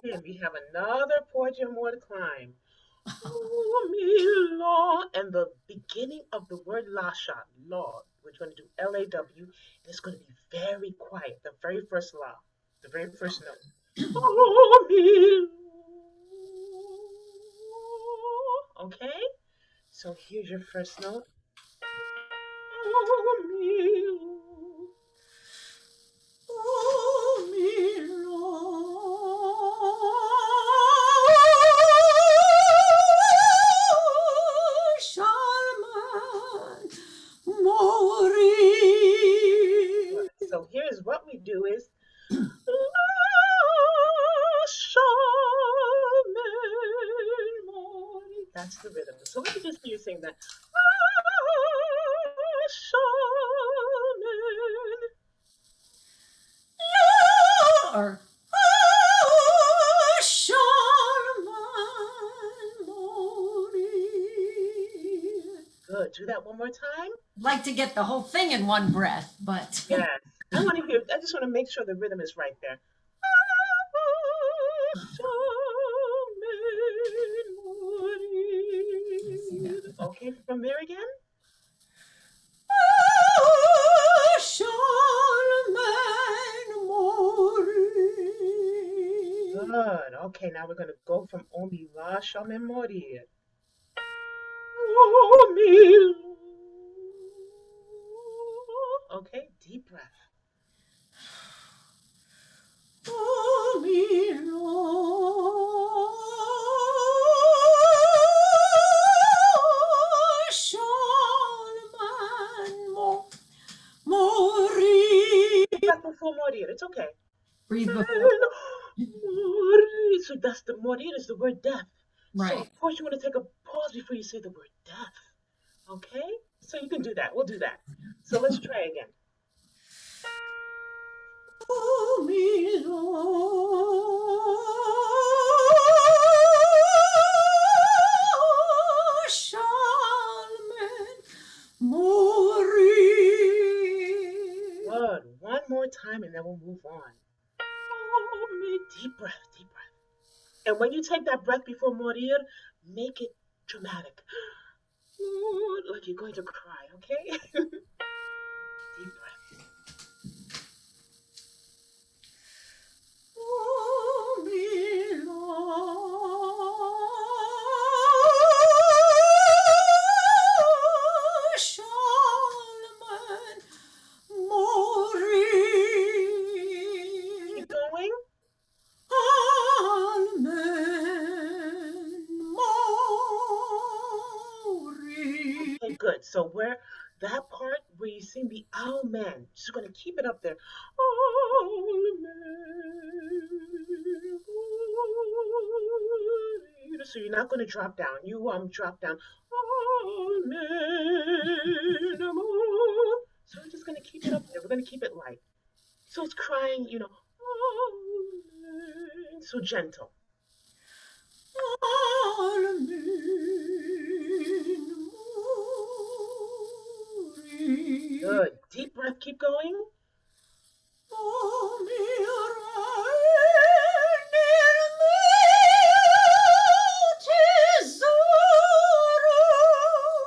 And we have another portion more to climb. And the beginning of the word lasha, law, we're going to do L-A-W, and it's going to be very quiet, the very first la, the very first note. Okay? So here's your first note. So here's what we do is that's the rhythm. So let me just hear you sing that. Or Good. Do that one more time. like to get the whole thing in one breath, but Yes. I just want to make sure the rhythm is right there. Okay, from there again. Good. Okay, now we're going to go from Omi La Shaman Morir. Okay, deep breath. Breath before Morir. It's okay. breathe before. So that's the Morir is the word death. So Right. of course you want to take a pause before you say the word death. Okay? So you can do that. We'll do that. So let's try again. Good. One more time and then we'll move on. Deep breath, deep breath. And when you take that breath before Morir, make it dramatic. Like you're going to cry, okay? Deep breath. Keep going. Okay, good. So where that part where you sing the amen, just gonna keep it up there. So you're not gonna drop down. You drop down. So we're just gonna keep it up there. We're gonna keep it light. So it's crying, so gentle. Good. Deep breath. Keep going.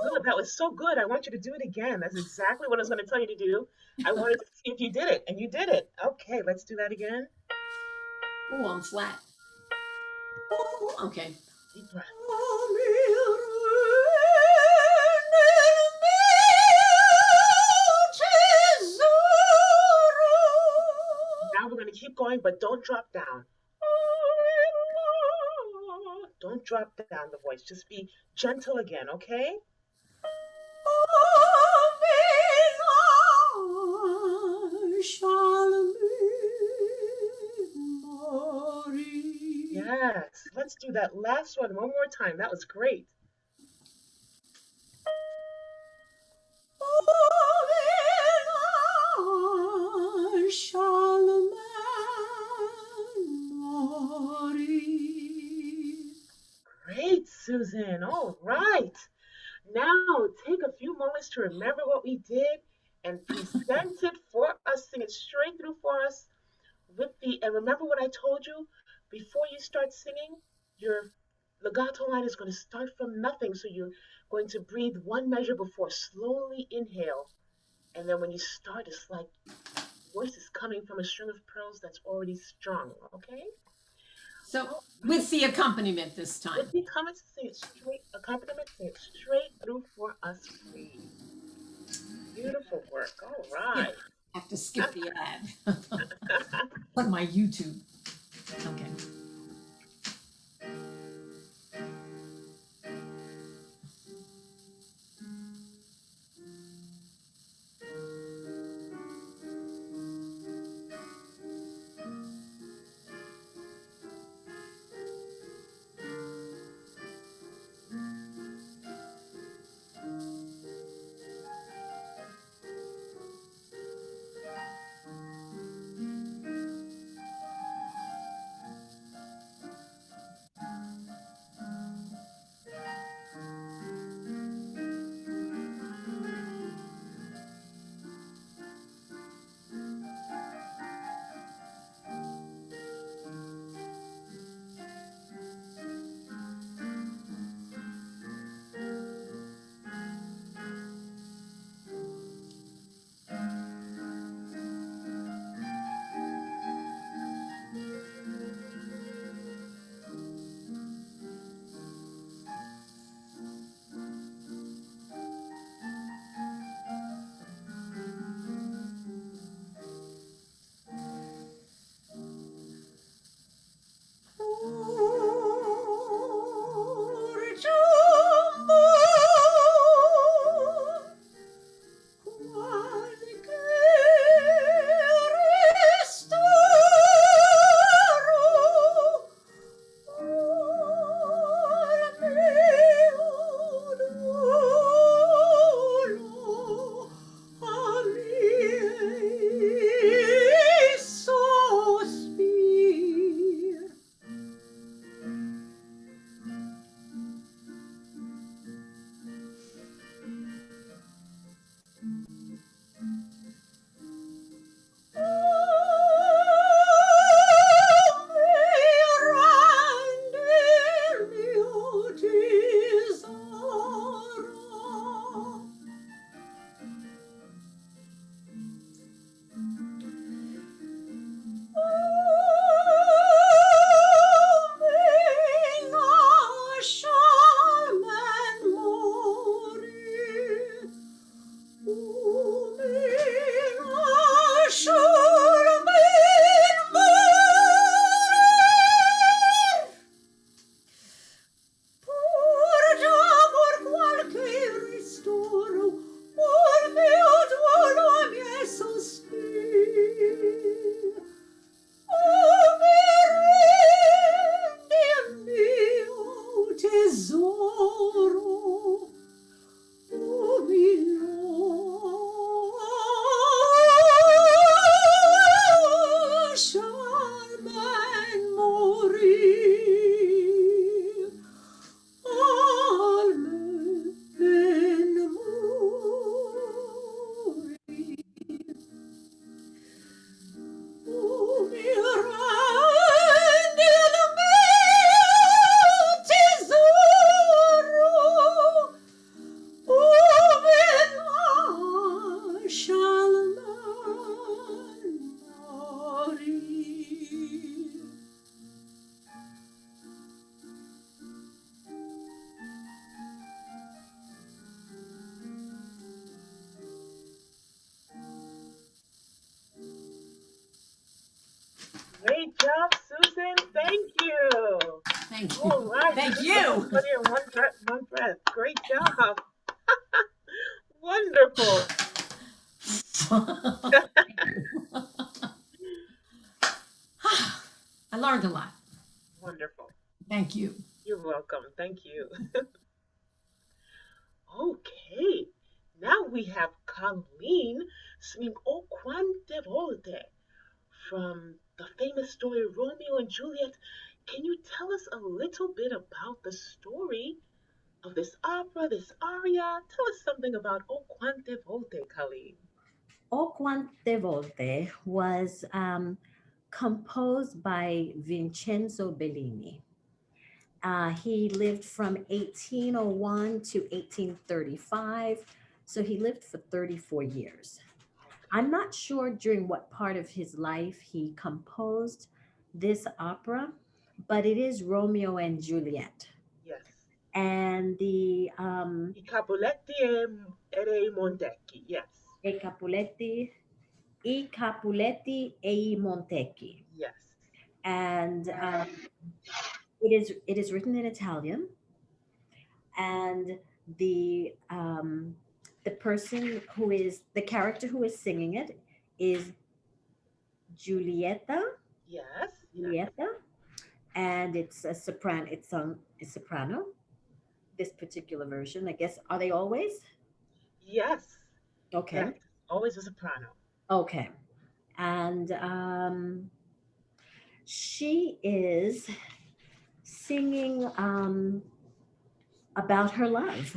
Good. That was so so good. I want you to do it again. That's exactly what I was going to tell you to do. I wanted to see if you did it, and you did it. Okay, let's do that again. Oh, I'm flat. Ooh, okay. Deep breath. Now we're going to keep going, but don't drop down. Don't drop down the voice. Just be gentle again, okay? Yes. Let's do that last one more time. That was great. Great, Susan. All right. Now take a few moments to remember what we did and present it for us. Sing it straight through for us and remember what I told you before you start singing. Your legato line is going to start from nothing. So you're going to breathe one measure before, slowly inhale. And then when you start, it's like voice is coming from a string of pearls that's already strung, okay? So with the accompaniment this time. With the accompaniment, sing it straight through for us, please. Beautiful work. All right. I have to skip the ad. On my YouTube. Okay. Thank you. All right. Thank did you. everybody in one breath. Great job. Wonderful. I learned a lot. Wonderful. Thank you. You're welcome. Thank you. Okay. Now we have Colleen singing O Quante Volte from the famous story Romeo and Juliet. Can you tell us a little bit about the story of this opera, this aria? Tell us something about O Quante Volte, Colleen. O Quante Volte was composed by Vincenzo Bellini. He lived from 1801 to 1835, so he lived for 34 years. I'm not sure during what part of his life he composed this opera, but it is Romeo and Juliet. Yes. And the I Capuletti e i Montecchi. Yes. E Capuletti, I Capuletti e I Montecchi. Yes. And it is written in Italian, and the person who is the character who is singing it is Giulietta. Yes. Yes. Giulietta, and it's a soprano. It's on a soprano. This particular version, I guess, are they always? Yes. Okay. Yes. Always a soprano. Okay. And she is singing about her love.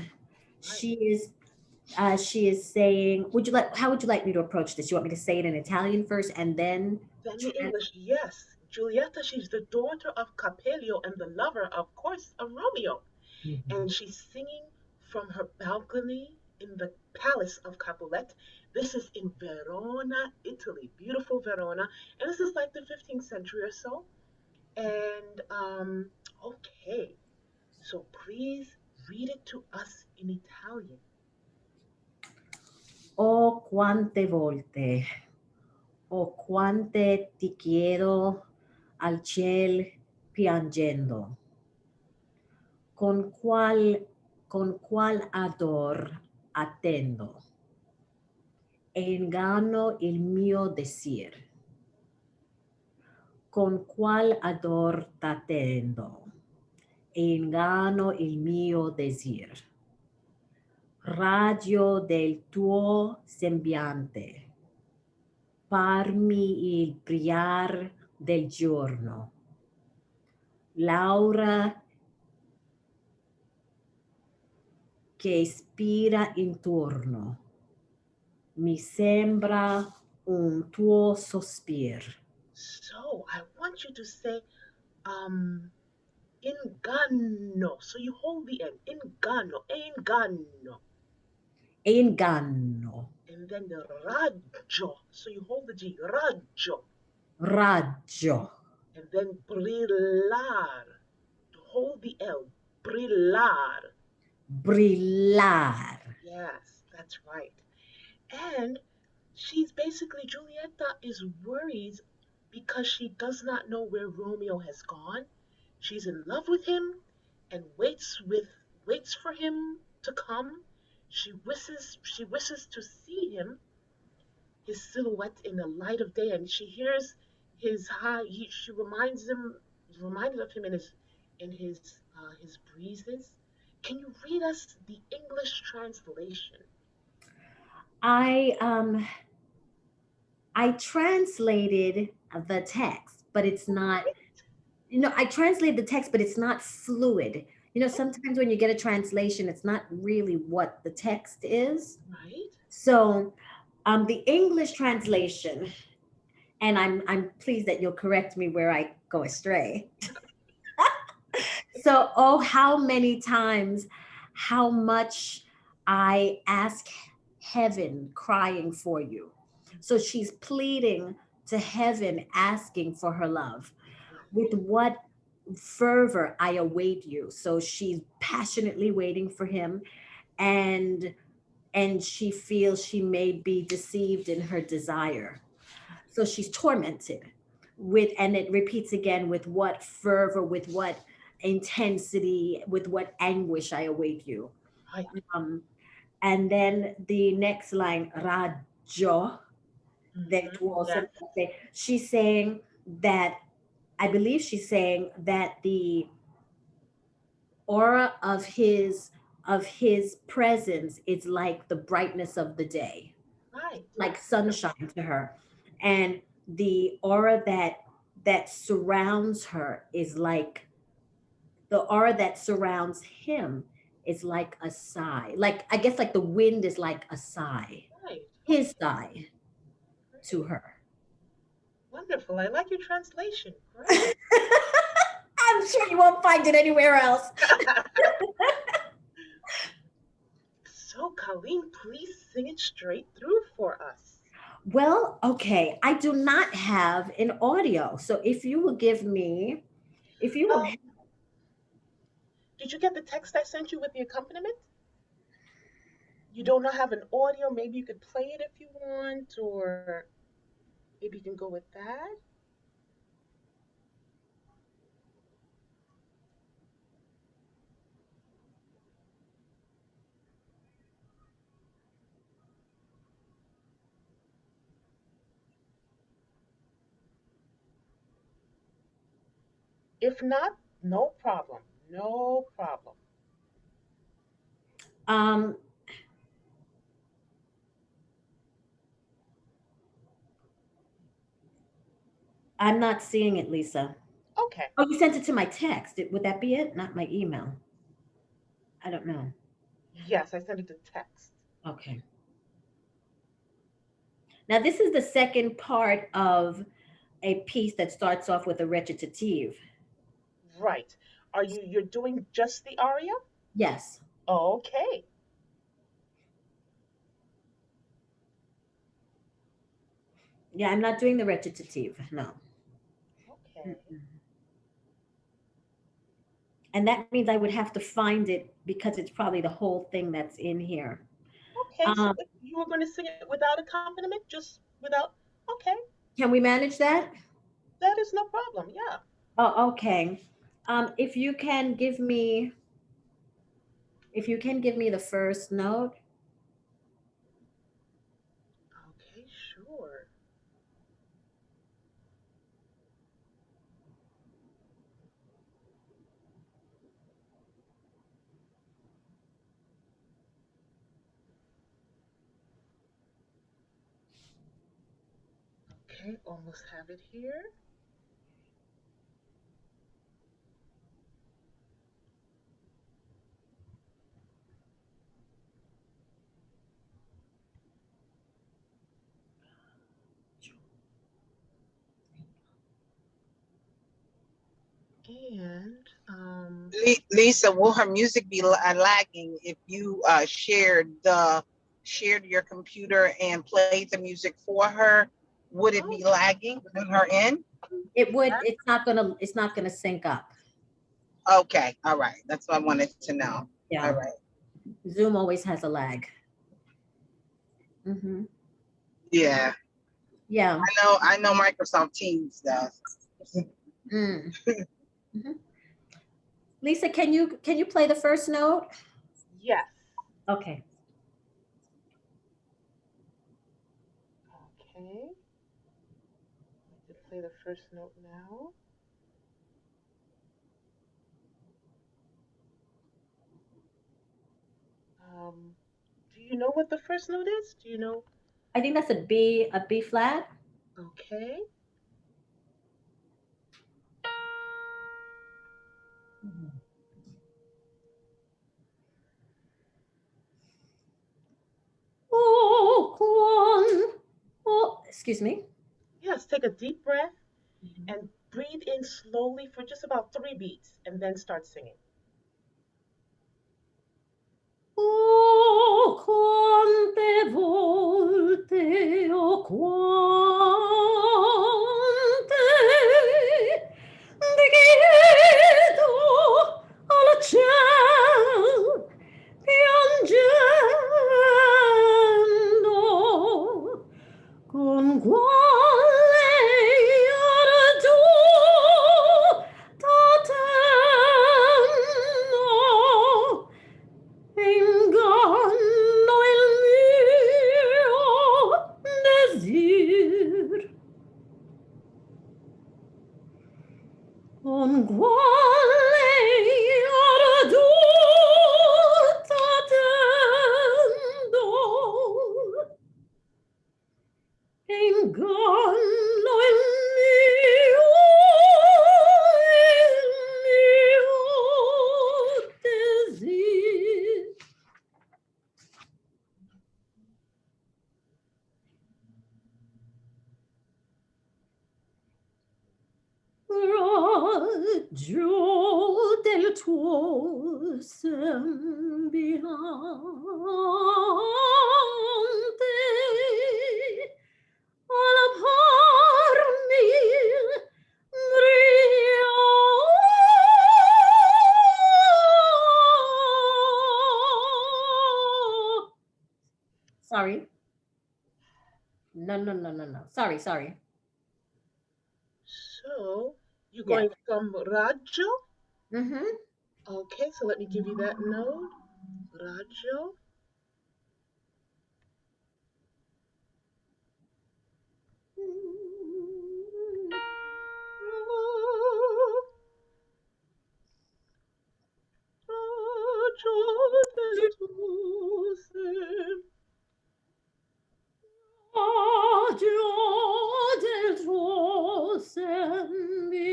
She is saying, how would you like me to approach this? You want me to say it in Italian first and then Then the English, yes. Giulietta, she's the daughter of Capello and the lover, of course, of Romeo. And she's singing from her balcony in the palace of Capulet. This is in Verona, Italy, beautiful Verona. And this is like the 15th century or so. And okay, so please read it to us in Italian. Oh quante volte, oh quante ti chiedo al ciel piangendo, con qual ador attendo, e inganno il mio desir, con qual ador t'attendo, e inganno il mio desir. Raggio del tuo sembiante, parmi il brillar del giorno, l'aura che ispira intorno, mi sembra un tuo sospir. So I want you to say inganno. So you hold the N. Inganno. Inganno. Inganno. And then the raggio. So you hold the G. Raggio. Raggio. And then brillar. To hold the L. Brillar. Brillar. Yes, that's right. And she's basically, Giulietta is worried because she does not know where Romeo has gone. She's in love with him and waits for him to come. She wishes to see him, his silhouette in the light of day, and she hears his she reminded of him in his breezes. Can you read us the English translation? I translated the text, but it's not, I translated the text, but it's not fluid. Sometimes when you get a translation, it's not really what the text is. Right. So the English translation, and I'm pleased that you'll correct me where I go astray. So, oh, how many times, how much I ask heaven crying for you. So she's pleading to heaven, asking for her love. With what fervor I await you. So she's passionately waiting for him, and she feels she may be deceived in her desire. So she's tormented and it repeats again, with what fervor, with what intensity, with what anguish I await you. Right. And then the next line, raggio, Yes. she's saying that, I believe she's saying that the aura of his presence is like the brightness of the day, Right. like sunshine to her. And the aura that surrounds her is like, the aura that surrounds him is like a sigh. Like, I guess like the wind is like a sigh, Right. his sigh to her. Wonderful. I like your translation. Great. I'm sure you won't find it anywhere else. So, Colleen, please sing it straight through for us. Well, okay. I do not have an audio. So if you will give me, if you will, Did you get the text I sent you with the accompaniment? You don't have an audio. Maybe you could play it if you want, or maybe you can go with that. If not, no problem. No problem. um, I'm not seeing it, Lisa. Okay. Oh, you sent it to my text. Would that be it? Not my email. I don't know. Yes, I sent it to text. Okay. Now, this is the second part of a piece that starts off with a recitative. Right. You're doing just the aria? Yes. Okay. Yeah, I'm not doing the recitative. No. Okay. And that means I would have to find it because it's probably the whole thing that's in here. Okay. So if you were going to sing it without accompaniment, just without. Okay. Can we manage that? That is no problem. Yeah. Oh, okay. If you can give me, the first note. Okay. Sure. Okay. Almost have it here. And Lisa, will her music be lagging if you shared your computer and played the music for her? Would it be lagging on her end? It would. It's not gonna. It's not gonna sync up. Okay, all right. That's what I wanted to know. Yeah. All right. Zoom always has a lag. Mm-hmm. Yeah. Yeah. I know Microsoft Teams does. Mm. Mm-hmm. Lisa, can you play the first note? yes. Okay. Okay. To play the first note now. Do you know what the first note is? Do you know? I think that's a B flat. Okay. Oh, excuse me. Yes, take a deep breath and breathe in slowly for just about 3 beats and then start singing. Oh, quante volte, oh, quante ti chiedo al ciel piangendo, con quale ardore da te con quale arduta tendo e inganno il mio desir. Raggio del tuo sembiante alla par mil brillant. Sorry. No. Sorry. So you're Yeah. going from Raggio. Mm-hmm. Okay, so let me give you that note. Raggio. Raggio del tuo Raggio del tuo sembiante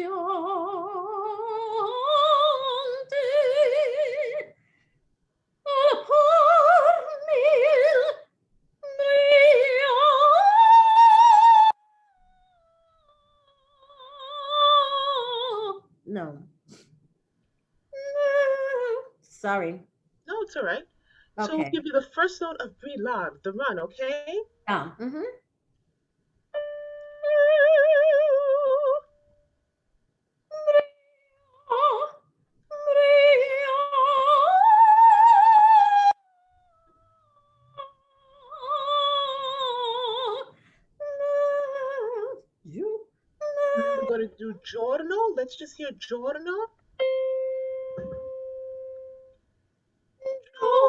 al par mil brillant. No. Sorry. No, it's all right. So we'll Okay. give you the first note of Brilard, the run, okay? Mm-hmm. And then we're going to do giorno. Let's just hear giorno. Giorno.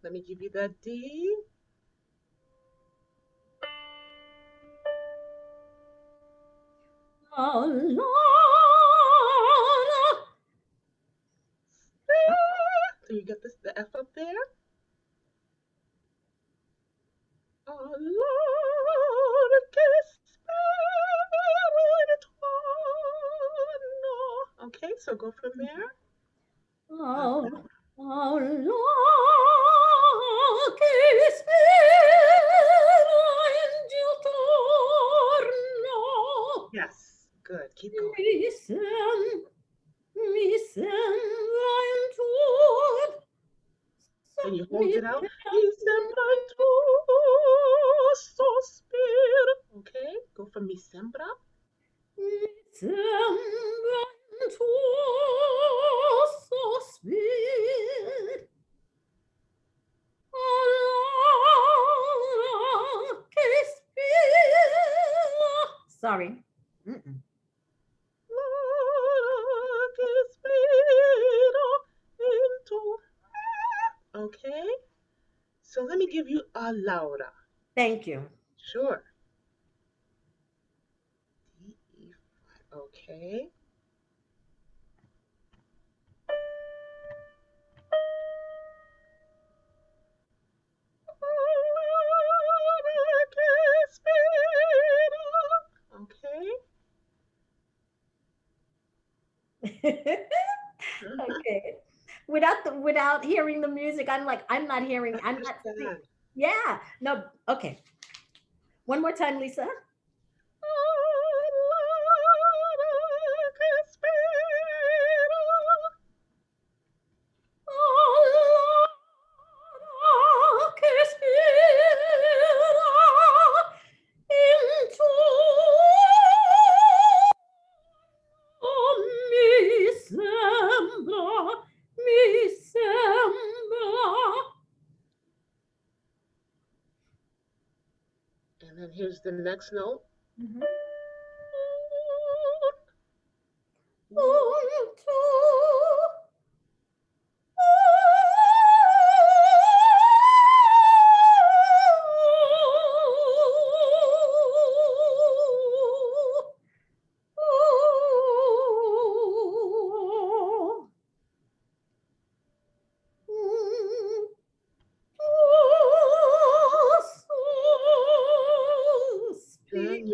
Let me give you that D. So you get this, the F up there. Okay, so go from there. Yes, good. Keep going. Then you hold it out. Mi sembra il tuo sospiro. Okay, go from mi sembra. Mi sembra il tuo sospir all'ora che spira. Sorry. Mm-mm. L'ora che spiro into. Okay, so let me give you a Laura. Thank you. Sure. D, E, 5. Okay. Okay. Okay. Without hearing the music, I'm like, I'm not hearing, I'm not seeing. Understand. Yeah. No, okay. One more time, Lisa. Mi sembra. And then here's the next note. Mhm.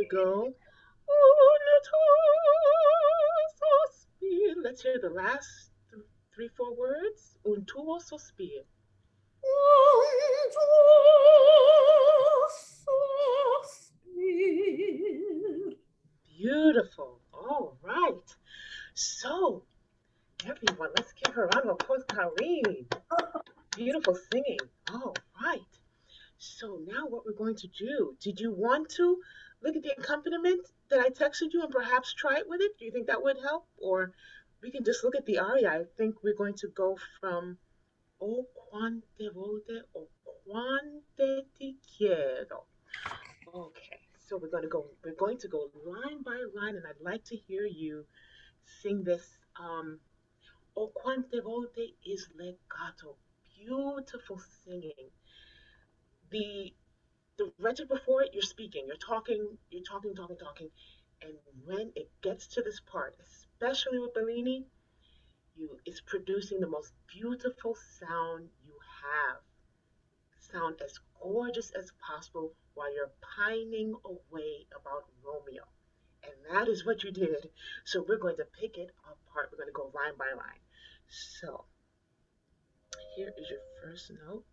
go. Un tuo sospir. Let's hear the last three, four words. Un tuo sospir. Un tuo sospir. Beautiful. All right. So, everyone, let's give her a round of applause, Colleen. Beautiful singing. All right. So now what we're going to do, did you want to look at the accompaniment that I texted you and perhaps try it with it? Do you think that would help? Or we can just look at the aria. I think we're going to go from O quante volte, O quante ti chiedo. Okay, so we're going to go line by line, and I'd like to hear you sing this. O quante volte is legato. Beautiful singing. The the register before it, you're speaking, you're talking, and when it gets to this part, especially with Bellini, it's producing the most beautiful sound you have. Sound as gorgeous as possible while you're pining away about Romeo. And that is what you did. So we're going to pick it apart. We're going to go line by line. So here is your first note.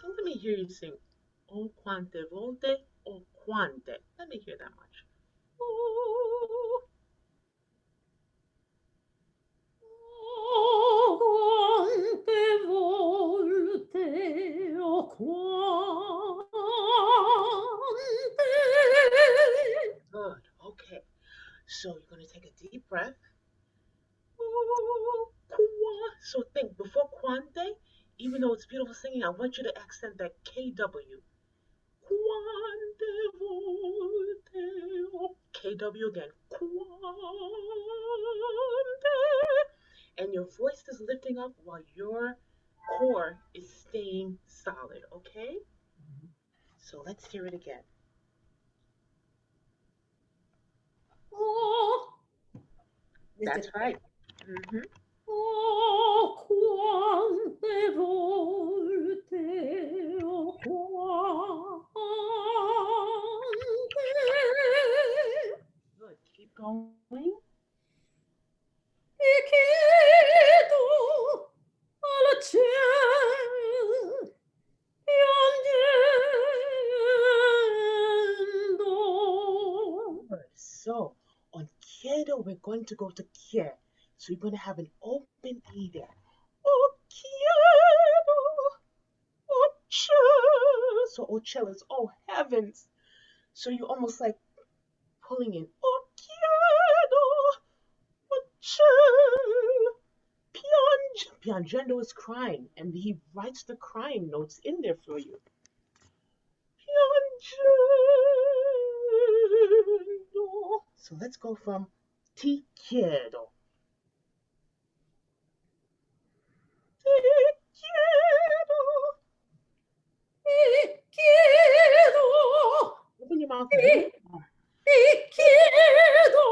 So let me hear you sing. O quante volte, o quante. Let me hear that much. Oh, Quante volte, oh quante. good. Okay. So you're going to take a deep breath. Oh, so think before quante, even though it's beautiful singing, I want you to accent that KW. Quante volte, oh, KW again. Quante. And your voice is lifting up while your core is staying solid, okay? So let's hear it again. Oh, That's right. Mm-hmm. oh, quante volte, oh, quante. Good. Keep going. E chiedo al cielo piangendo. Good. So on chiedo, we're going to go to chier. So you're going to have an open E there. Oh, chiedo. Oh, cielo. So oh, cielo is oh heavens. So you're almost like pulling in. Oh, chiedo. Oh, cielo. Piangendo is crying, and he writes the crying notes in there for you. Piangendo. So let's go from ti chiedo. Ti chiedo. E chiedo, Open your mouth really hard. e chiedo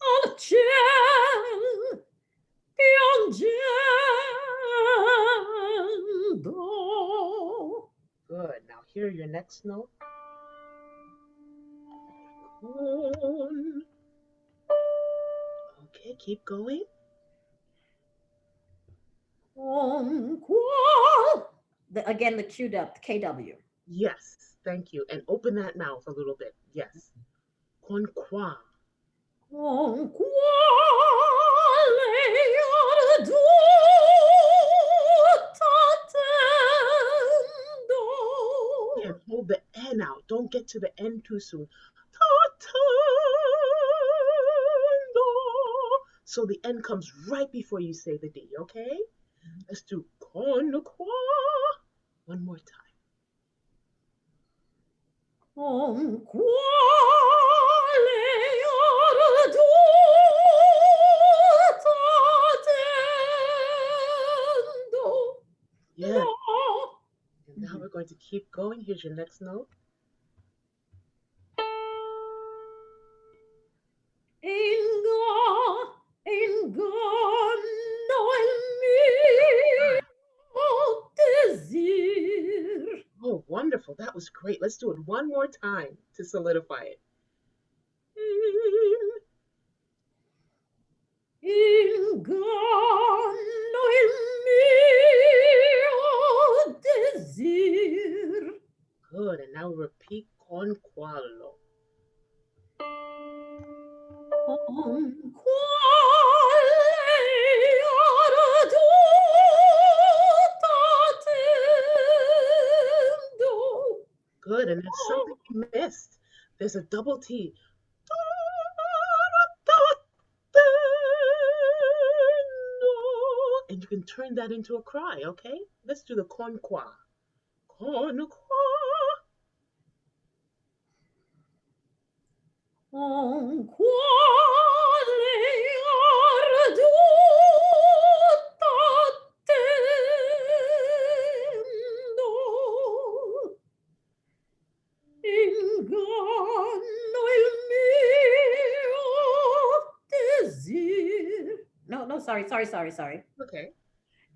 al cielo piangendo. Good. Now hear your next note. Okay, keep going. Con qual, again the queued up KW. Yes, thank you. And open that mouth a little bit. Yes. Con qua. Con quale ardor t'attendo. And hold the N out. Don't get to the N too soon. So the N comes right before you say the D, okay? Let's do con qua. One more time. Con quale ardor t'attendo. Yeah. And now we're going to keep going. Here's your next note. Inganno il mio desir. Oh, wonderful. that was great. Let's do it one more time to solidify it. Inganno il mio desir. Good. And now repeat con quale. Con quale ardutta tendo. Good. And there's something you missed. There's a double T. And you can turn that into a cry, okay? Let's do the con qua. Con qua. Con quale ardutta tendo. Inganno il mio desir. No, sorry. Okay.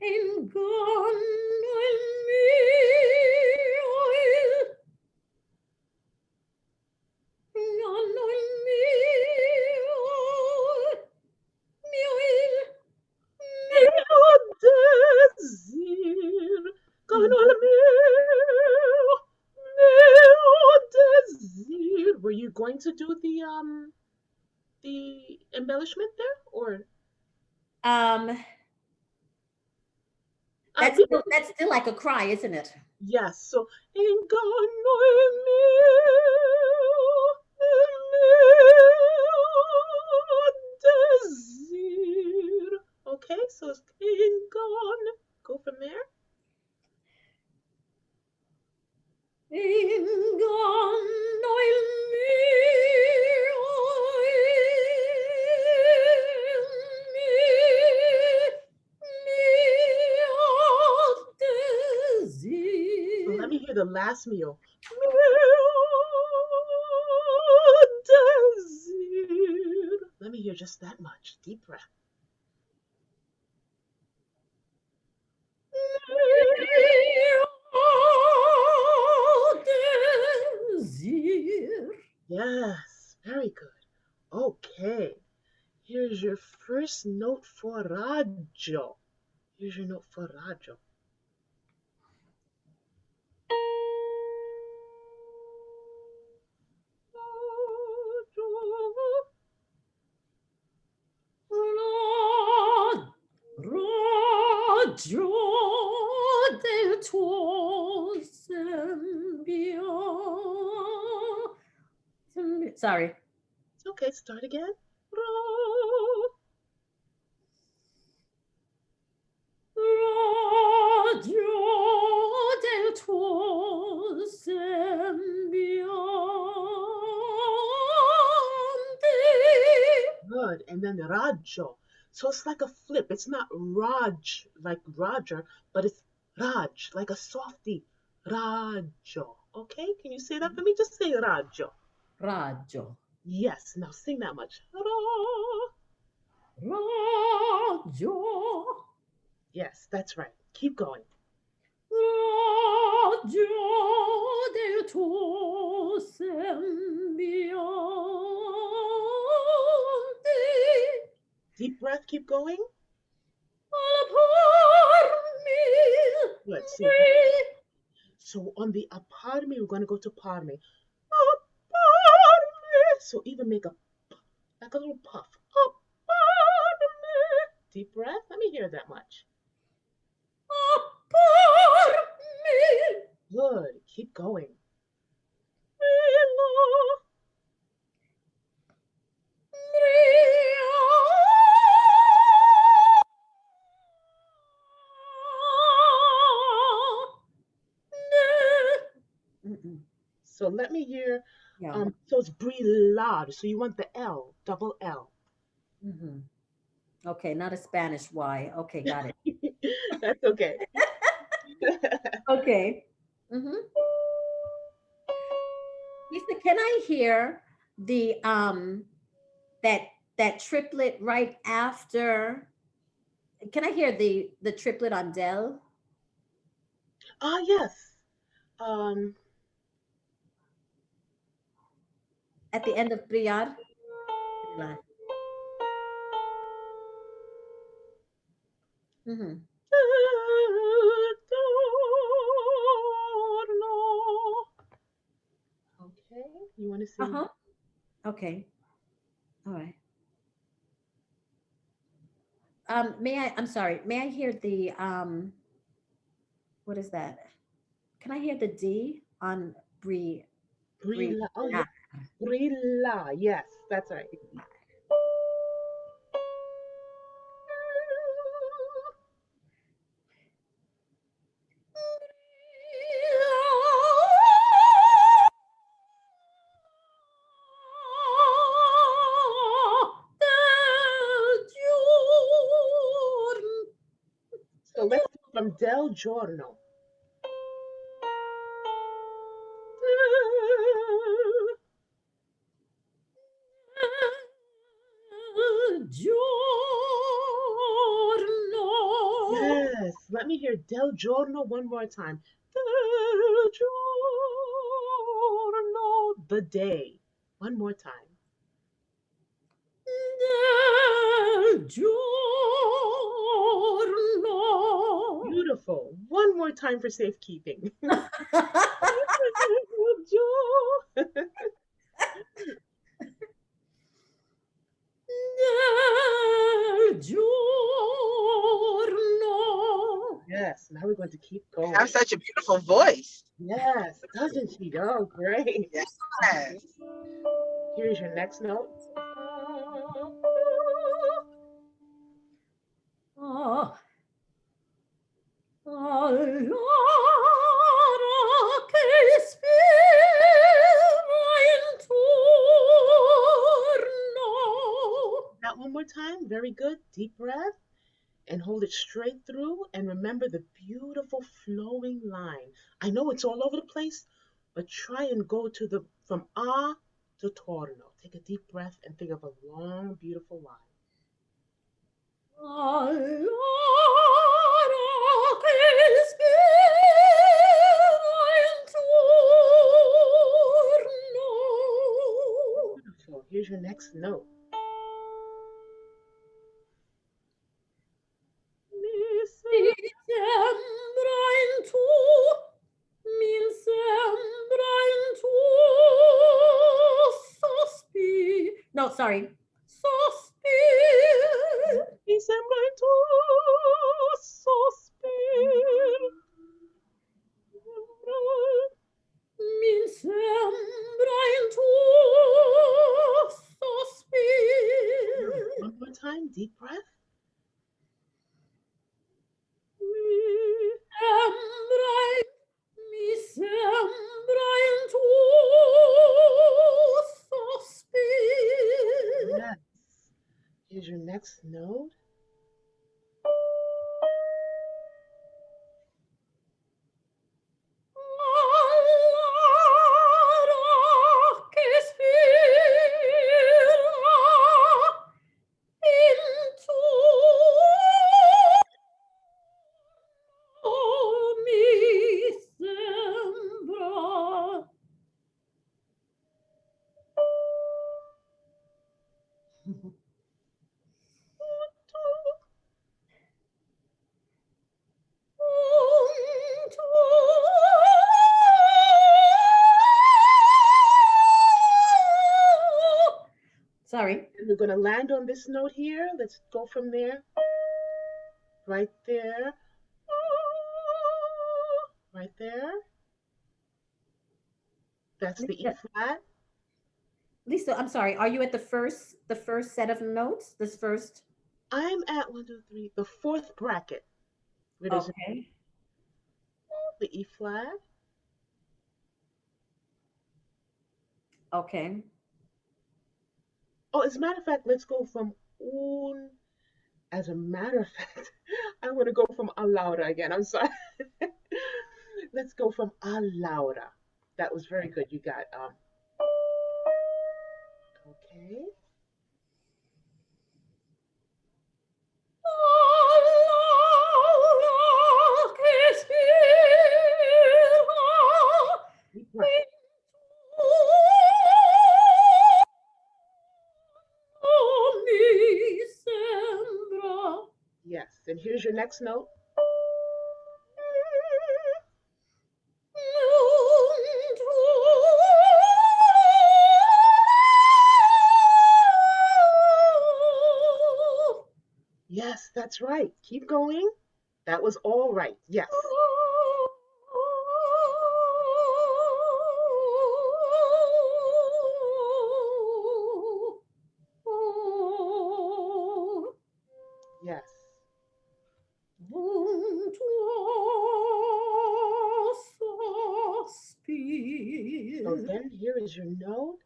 Inganno il mio, inganno il mio Mio desir. Con al mio desir. Were you going to do the embellishment there, or that's still like a cry, isn't it? yes? So inganno il mio desir. Okay, so it's ingan. Go from there. Inganno il mio desir. So let me hear the last meal. Desir. Let me hear just that much. Deep breath. Desir. Yes, very good. Okay, here's your first note for raggio. Here's your note for raggio. Raggio del tuo sorry. It's okay, start again. Raggio del tuo sembiante. Good, and then raggio. So it's like a flip. It's not Raj, like Roger, but it's Raj, like a softie. Raggio. Okay, can you say that for me? Just say raggio. Raggio. Yes, now sing that much. Raggio. Yes, that's right. Keep going. Raggio del tuo sembiante. Deep breath, keep going. Al parmi. Good. See, so on the aparmi, we're going to go to parmi. Aparmi. So even make a like a little puff. Aparmi. Deep breath. Let me hear that much. Aparmi. Good. Keep going. So let me hear. Yeah. So it's brillade. So you want the L, double L. Okay, not a Spanish Y. Okay, got it. That's okay. Okay. Lisa, can I hear the that triplet right after? Can I hear the triplet on Del? Yes. at the end of brillar. Brillar. Mm-hmm. Okay, you want to sing? Uh-huh. Okay. All right. I'm sorry, may I hear the what is that? Can I hear the D on brie? Brilla. Oh, yeah. Brilla. Yes, that's right. So let's go from Del Giorno. Yes, let me hear Del Giorno one more time. Del Giorno, the day. One more time. Beautiful. One more time for safekeeping. Yes, now we're going to keep You going. have such a beautiful voice. Yes, doesn't she? Oh, great. Yes. Here's your next note. Oh. That one more time. Very good. Deep breath and hold it straight through. And remember the beautiful flowing line. I know it's all over the place, but try and go to the from ah to torno. Take a deep breath and think of a long, beautiful line. Beautiful. Here's your next note. No, sorry. Mi sembra il tuo sospiro. Mi sembra il tuo sospiro. One more time, deep breath. Mi sembra il tuo sospiro. Yes. Here's your next note. Sorry. And we're going to land on this note here. Let's go from there. Right there. Right there. That's the E flat. Lisa, I'm sorry. Are you at the first set of notes? This first? I'm at 1, 2, 3, the fourth bracket. Where does Okay. the E flat? Okay. Oh, as a matter of fact, let's go from un. As a matter of fact, I want to go from a Laura again. I'm sorry. Let's go from a Laura. That was very good. You got okay. Deep breath. Yes. And here's your next note. Yes, that's right. Keep going. That was all right. Yes. Yes. So then here is your note.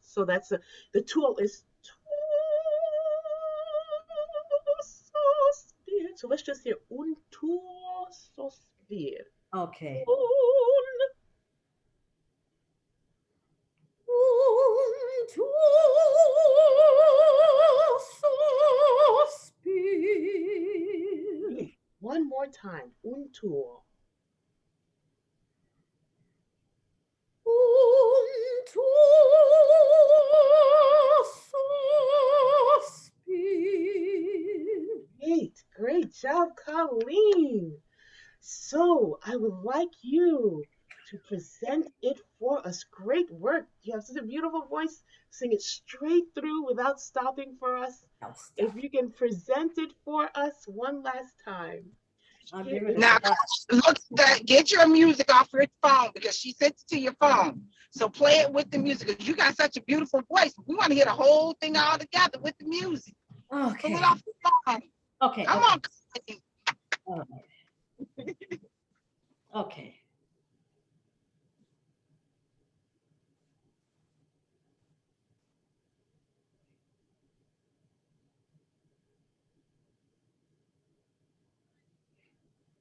So that's the tool is sospir. So let's just hear un tuo sospir. Okay. Un tuo sospir. One more time. Un tuo. Un tuo sospir. Great job, Colleen. So I would like you to present it for us. Great work. You have such a beautiful voice. Sing it straight through without stopping for us. If you can present it for us one last time. I'll give it a Now, shot. look, get your music off your phone because she sent it to your phone. So play it with the music. 'Cause you got such a beautiful voice. We want to hear the whole thing all together with the music. Okay. Pull it off the phone. Okay. Come on. All right. Okay.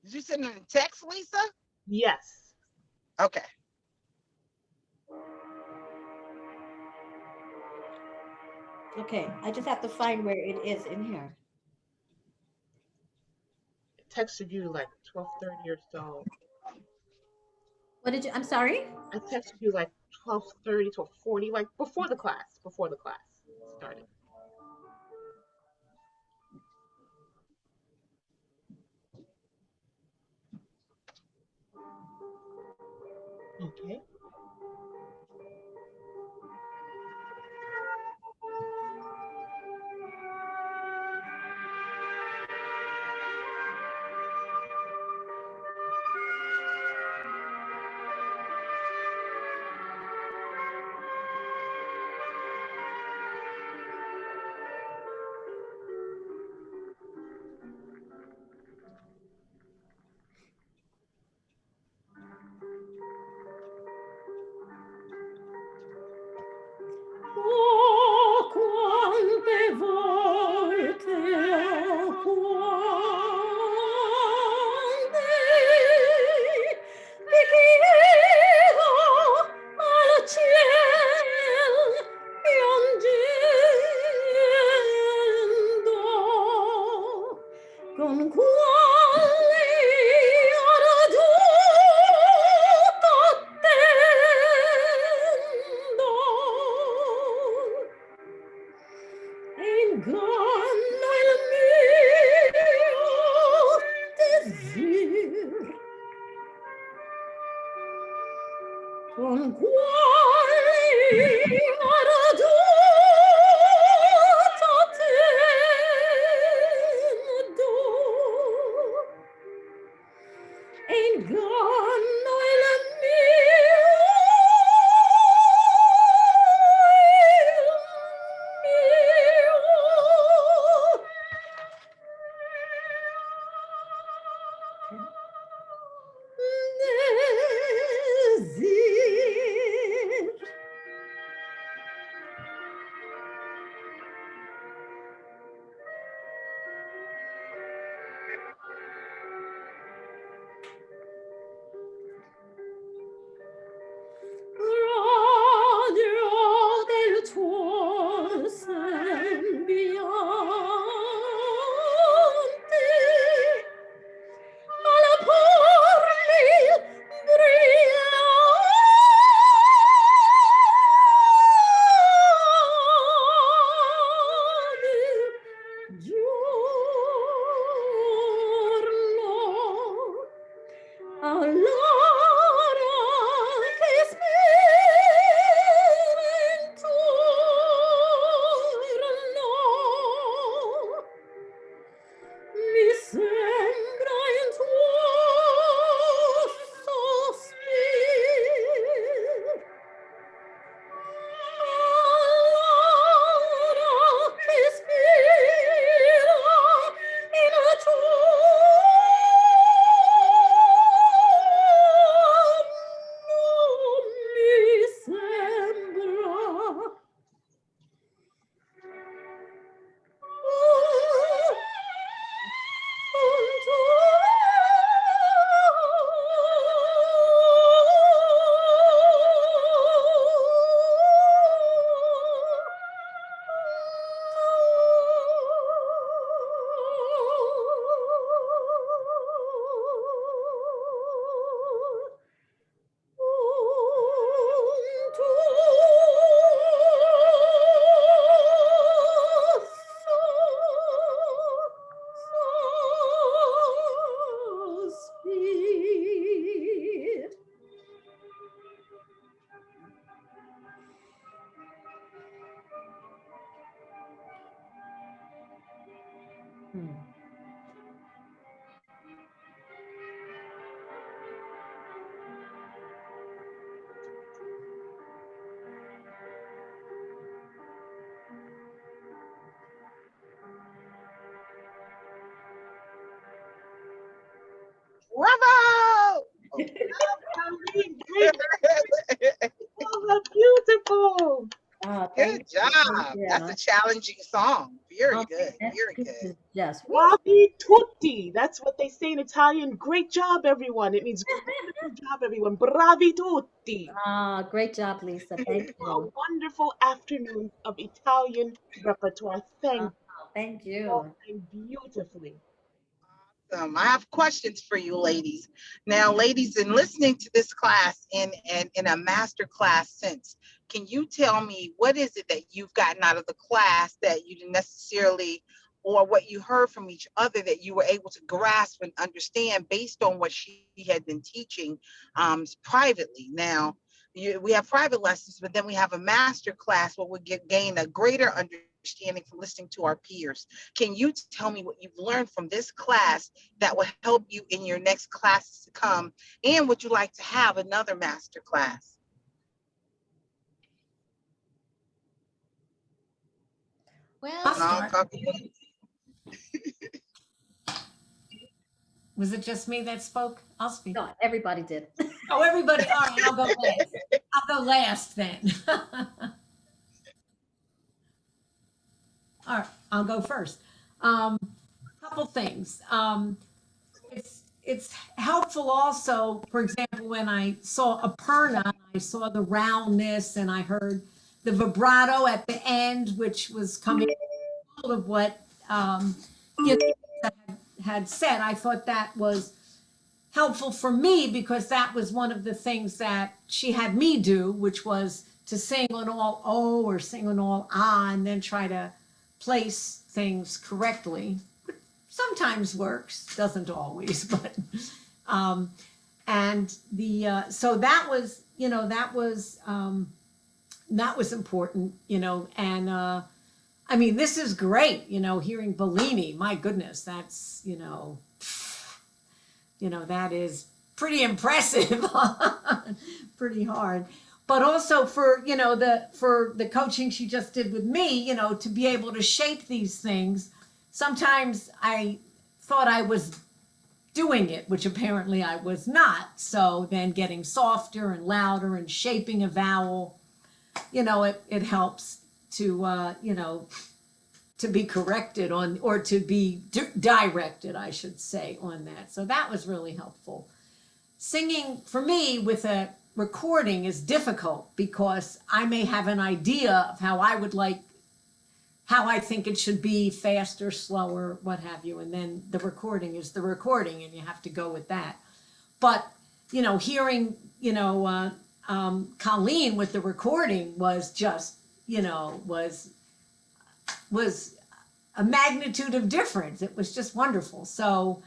Did you send it in text, Lisa? Yes. Okay. Okay. I just have to find where it is in here. I texted you like 12:30 or so. What did you? I'm sorry. I texted you like 12:30 to 40, like before the class started. Okay. Oh, quante volte, oh, quante ti chiedo al ciel piangendo, con quale arduto attendo. Inganno il mio desir, con quale arduto attendo. Inganno il desir. Hmm. Bravo! Colleen, great. Oh, beautiful. Thank Good you. job. That's Yeah. a challenging song. Very good. That's Very good good. to just. Bravi tutti. That's what they say in Italian. Great job, everyone. It means wonderful job, everyone. Bravi tutti. Great job, Lisa. Thank A you. wonderful afternoon of Italian repertoire. Uh, Thank Thank you all you. and beautifully. I have questions for you, ladies. Now, ladies, in listening to this class in a master class sense, can you tell me what is it that you've gotten out of the class that you didn't necessarily, or what you heard from each other that you were able to grasp and understand based on what she had been teaching privately? Now, we have private lessons, but then we have a master class where we gain a greater understanding from listening to our peers. Can you tell me what you've learned from this class that will help you in your next classes to come? And would you like to have another master class? I'll Well, start. Talking. Was it just me that spoke? I'll speak. No, everybody did. Oh, everybody. All right, I'll go last. I'll go last then. All right, I'll go first. Couple things. It's helpful also, for example, when I saw Aperna, I saw the roundness and I heard the vibrato at the end, which was coming out of what you know, had said. I thought that was helpful for me because that was one of the things that she had me do, which was to sing on all O or sing on all ah, and then try to place things correctly. Sometimes works, doesn't always, but and the so that was, you know, that was important, you know, and I mean, this is great, you know, hearing Bellini. My goodness, that's, that is pretty impressive, pretty hard. But also for, for the coaching she just did with me, you know, to be able to shape these things. Sometimes I thought I was doing it, which apparently I was not. So then getting softer and louder and shaping a vowel, it helps to, to be corrected on, or to be directed, I should say, on that. So that was really helpful. Singing for me with a recording is difficult because I may have an idea of how I think it should be, faster, slower, what have you. And then the recording is the recording and you have to go with that. But, hearing, Colleen with the recording was just, was a magnitude of difference. It was just wonderful. So,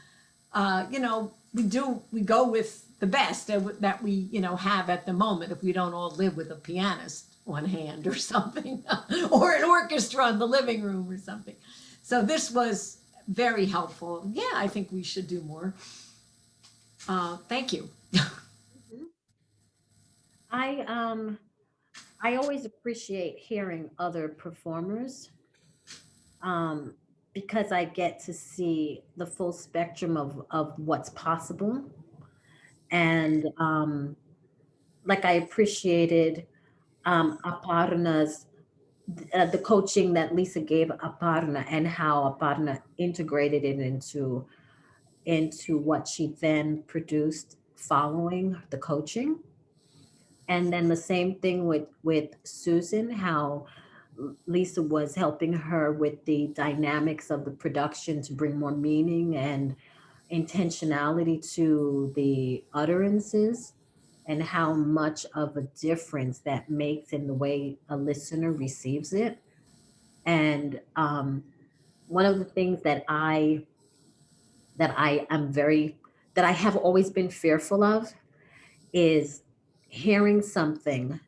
we go with the best that we, have at the moment, if we don't all live with a pianist on hand or something, or an orchestra in the living room or something. So this was very helpful. Yeah, I think we should do more. Thank you. I always appreciate hearing other performers because I get to see the full spectrum of what's possible. And like I appreciated Aparna's the coaching that Lisa gave Aparna and how Aparna integrated it into what she then produced following the coaching. And then the same thing with Susan, how Lisa was helping her with the dynamics of the production to bring more meaning and intentionality to the utterances, and how much of a difference that makes in the way a listener receives it. And one of the things that I am very that I have always been fearful of is hearing something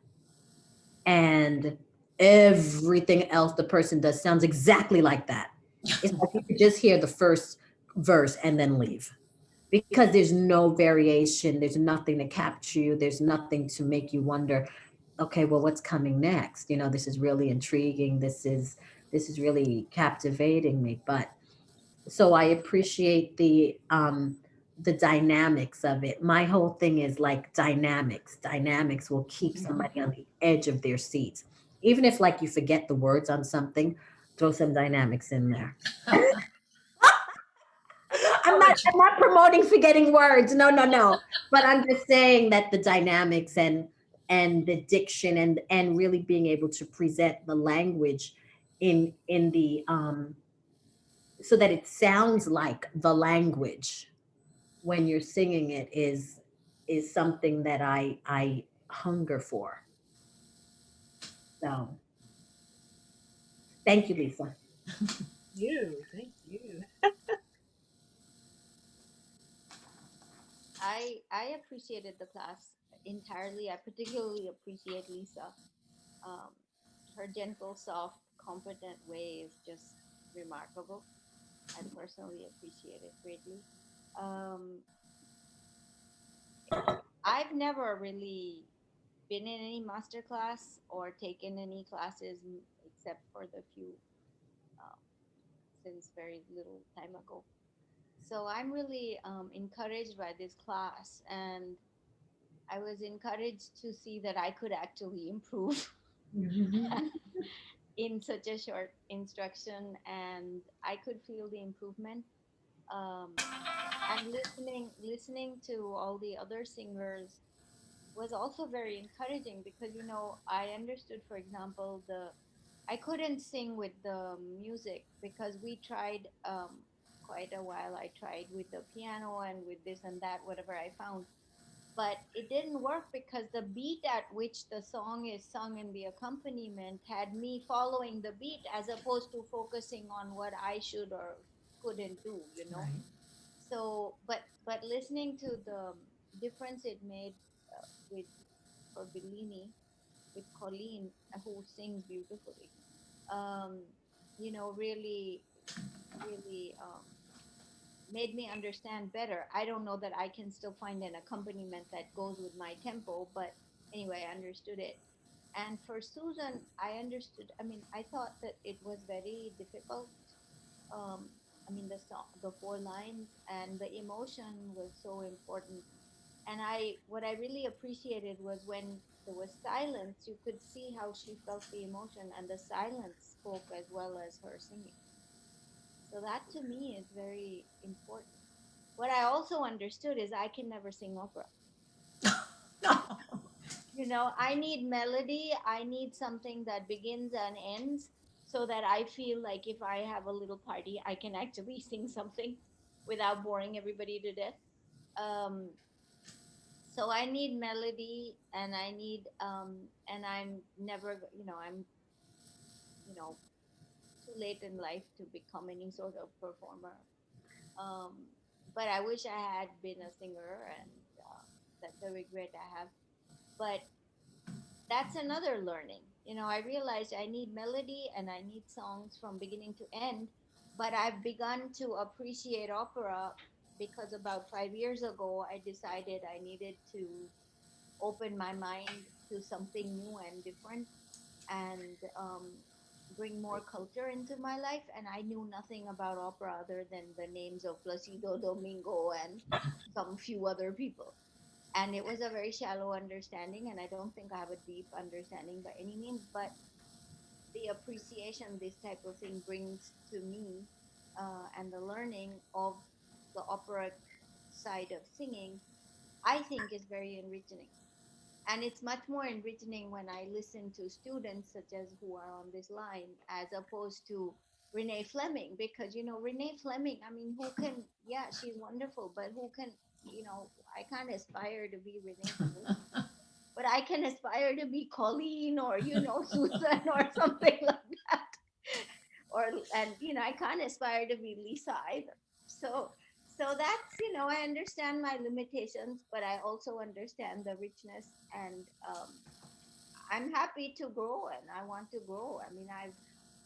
and everything else the person does sounds exactly like that. It's like you could just hear the first verse and then leave because there's no variation. There's nothing to capture you. There's nothing to make you wonder, okay, well, what's coming next? You know, this is really intriguing. This is really captivating me. But so I appreciate the dynamics of it. My whole thing is like dynamics. Dynamics will keep somebody on the edge of their seats. Even if like you forget the words on something, throw some dynamics in there. I'm not promoting forgetting words. No, no, no. But I'm just saying that the dynamics and the diction and really being able to present the language in the so that it sounds like the language when you're singing it is something that I hunger for. So thank you, Lisa. Thank you. I appreciated the class entirely. I particularly appreciate Lisa. Um, Her gentle, soft, competent way is just remarkable. I personally appreciate it greatly. Um, I've never really been in any master class or taken any classes except for the few um, since very little time ago. So I'm really encouraged by this class, and I was encouraged to see that I could actually improve in such a short instruction, and I could feel the improvement. Um, and listening to all the other singers was also very encouraging because I understood, for example, the I couldn't sing with the music because we tried quite a while. I tried with the piano and with this and that, whatever I found, but it didn't work because the beat at which the song is sung in the accompaniment had me following the beat as opposed to focusing on what I should or couldn't do. Right. So but listening to the difference it made with for Bellini with Colleen, who sings beautifully, um, really really made me understand better. I don't know that I can still find an accompaniment that goes with my tempo, but anyway, I understood it. And for Susan, I understood. I mean, I thought that it was very difficult. Um, I mean, the song, the four lines, and the emotion was so important. And what I really appreciated was when there was silence, you could see how she felt the emotion, and the silence spoke as well as her singing. So that to me is very important. What I also understood is I can never sing opera. No. I need melody, I need something that begins and ends so that I feel like if I have a little party, I can actually sing something without boring everybody to death. Um, so I need melody and I need and I'm never I'm you know too late in life to become any sort of performer. Um, but I wish I had been a singer, and that's a regret I have. But that's another learning. I realized I need melody and I need songs from beginning to end. But I've begun to appreciate opera because about 5 years ago, I decided I needed to open my mind to something new and different and bring more culture into my life. And I knew nothing about opera other than the names of Placido Domingo and some few other people. And it was a very shallow understanding, and I don't think I have a deep understanding by any means, but the appreciation this type of thing brings to me and the learning of the opera side of singing, I think is very enriching. And it's much more enriching when I listen to students such as who are on this line as opposed to Renee Fleming, because Renee Fleming, I mean, who can, yeah, she's wonderful, but who can, I can't aspire to be Renee Fleming, but I can aspire to be Colleen or Susan or something like that. Or and I can't aspire to be Lisa either. So that's I understand my limitations, but I also understand the richness, and I'm happy to grow, and I want to grow. I mean, I've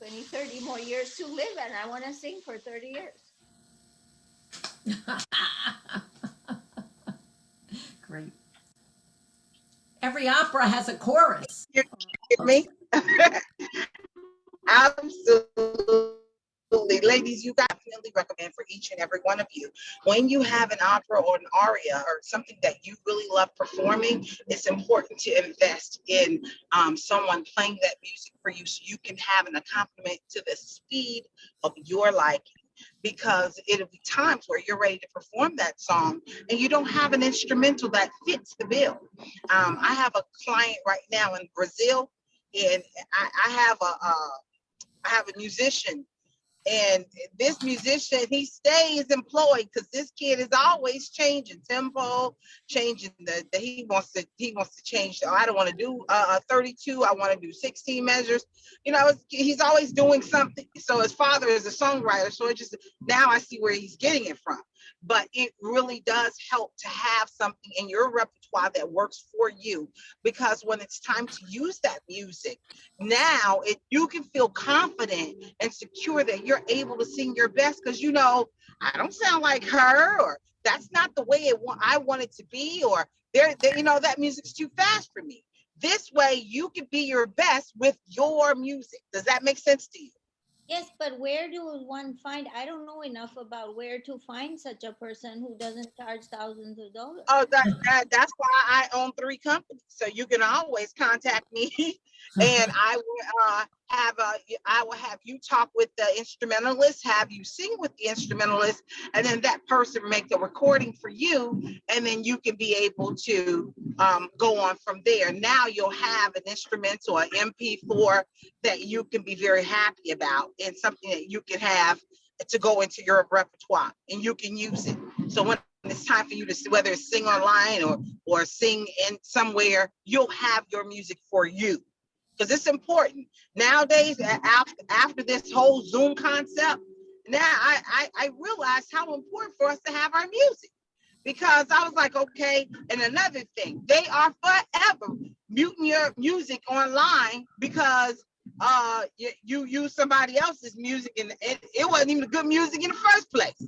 20, 30 more years to live, and I want to sing for 30 years. Great. Every opera has a chorus. You get me? Absolutely. Ladies, you definitely recommend for each and every one of you, when you have an opera or an aria or something that you really love performing, it's important to invest in someone playing that music for you so you can have an accompaniment to the speed of your liking. Because it'll be times where you're ready to perform that song and you don't have an instrumental that fits the bill. I have a client right now in Brazil, and I have a musician, and this musician, he stays employed because this kid is always changing tempo, changing the he wants to change. I don't want to do 32. I want to do 16 measures. You know, he's always doing something. So his father is a songwriter. So it just, now I see where he's getting it from. But it really does help to have something in your repertoire that works for you, because when it's time to use that music, now you can feel confident and secure that you're able to sing your best, because you know, I don't sound like her, or that's not the way I want it to be, or you know, that music's too fast for me. This way you can be your best with your music. Does that make sense to you? Yes, but where do one find? I don't know enough about where to find such a person who doesn't charge thousands of dollars. Oh, that's why I own 3 companies. So you can always contact me, and I will have you talk with the instrumentalist, have you sing with the instrumentalist, and then that person make the recording for you, and then you can be able to go on from there. Now you'll have an instrumental, an MP4 that you can be very happy about, and something that you can have to go into your repertoire, and you can use it. So when it's time for you to, whether it's sing online or sing in somewhere, you'll have your music for you, because it's important nowadays. After this whole Zoom concept, now I realized how important for us to have our music, because I was like, okay. And another thing, they are forever muting your music online because you use somebody else's music, and it wasn't even good music in the first place.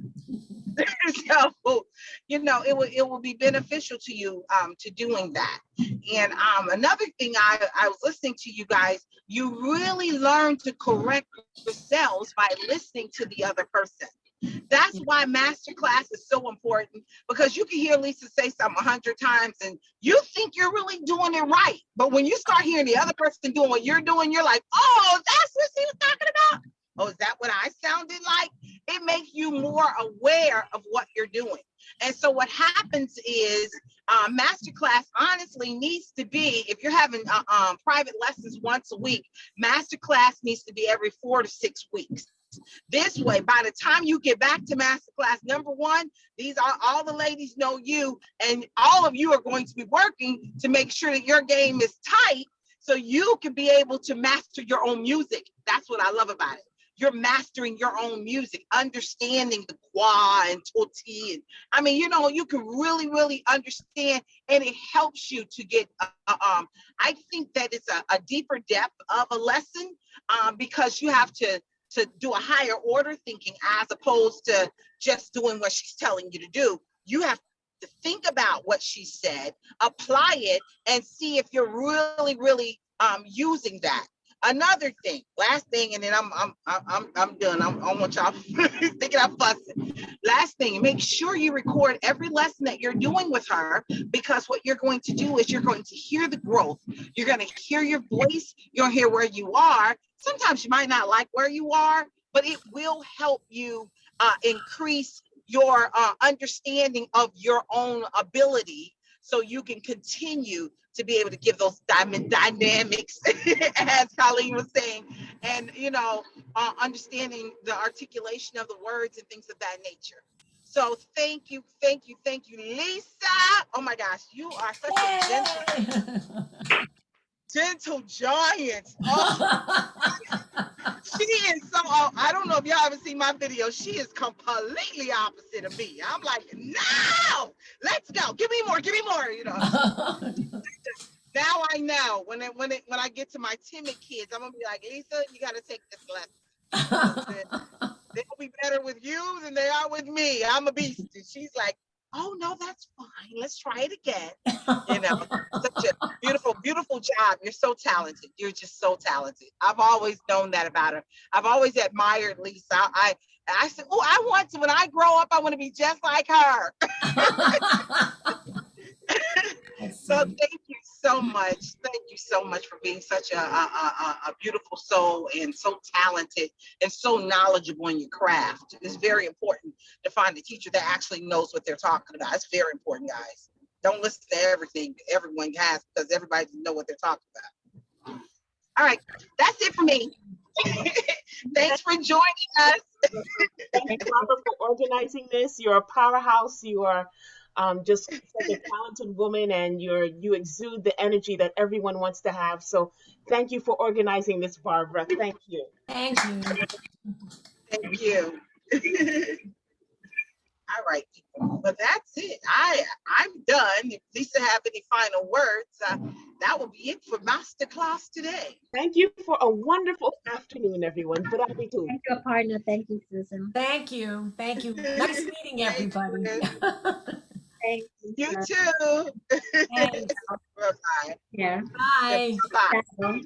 So, you know, it will be beneficial to you to doing that. And another thing, I was listening to you guys, you really learn to correct yourselves by listening to the other person. That's why masterclass is so important, because you can hear Lisa say something 100 times and you think you're really doing it right. But when you start hearing the other person doing what you're doing, you're like, oh, that's what she was talking about. Oh, is that what I sounded like? It makes you more aware of what you're doing. And so what happens is masterclass honestly needs to be, if you're having private lessons once a week, masterclass needs to be every 4 to 6 weeks. This way, by the time you get back to masterclass number 1, these are all the ladies know you, and all of you are going to be working to make sure that your game is tight so you can be able to master your own music. That's what I love about it. You're mastering your own music, understanding the qua and toti. And I mean, you know, you can really, really understand, and it helps you to get, I think that it's a deeper depth of a lesson, because you have to do a higher order thinking, as opposed to just doing what she's telling you to do. You have to think about what she said, apply it, and see if you're really, really using that. Another thing, last thing, and then I'm done. I don't want y'all thinking I'm fussing. Last thing, make sure you record every lesson that you're doing with her, because what you're going to do is you're going to hear the growth. You're going to hear your voice. You'll hear where you are. Sometimes you might not like where you are, but it will help you increase your understanding of your own ability, so you can continue to be able to give those dynamics, as Colleen was saying, and, you know, understanding the articulation of the words and things of that nature. So thank you, Lisa. Oh my gosh, you are such a gentle giant. Oh, she is so, I don't know if y'all ever seen my video. She is completely opposite of me. I'm like, no, let's go. Give me more, you know. Now I know when I get to my timid kids, I'm gonna be like, Lisa, you got to take this lesson. They'll be better with you than they are with me. I'm a beast. And she's like, oh no, that's fine. Let's try it again. You know, such a beautiful, beautiful job. You're so talented. You're just so talented. I've always known that about her. I've always admired Lisa. I said, oh, I want to, when I grow up, I want to be just like her. So thank you so much. Thank you so much for being such a beautiful soul and so talented and so knowledgeable in your craft. It's very important to find a teacher that actually knows what they're talking about. It's very important, guys. Don't listen to everything everyone has because everybody doesn't know what they're talking about. All right, that's it for me. Thanks for joining us. Thank you, Barbara, for organizing this. You're a powerhouse. You are just such a talented woman, and you exude the energy that everyone wants to have. So thank you for organizing this, Barbara. Thank you. Thank you. Thank you. All right, people. But that's it. I'm done. If Lisa have any final words, that will be it for Masterclass today. Thank you for a wonderful afternoon, everyone. Thank you, partner. Thank you, Susan. Thank you. Thank you. Nice meeting everybody. Thank you. You too. Thanks. Bye-bye. Yeah. Bye. Bye. Bye.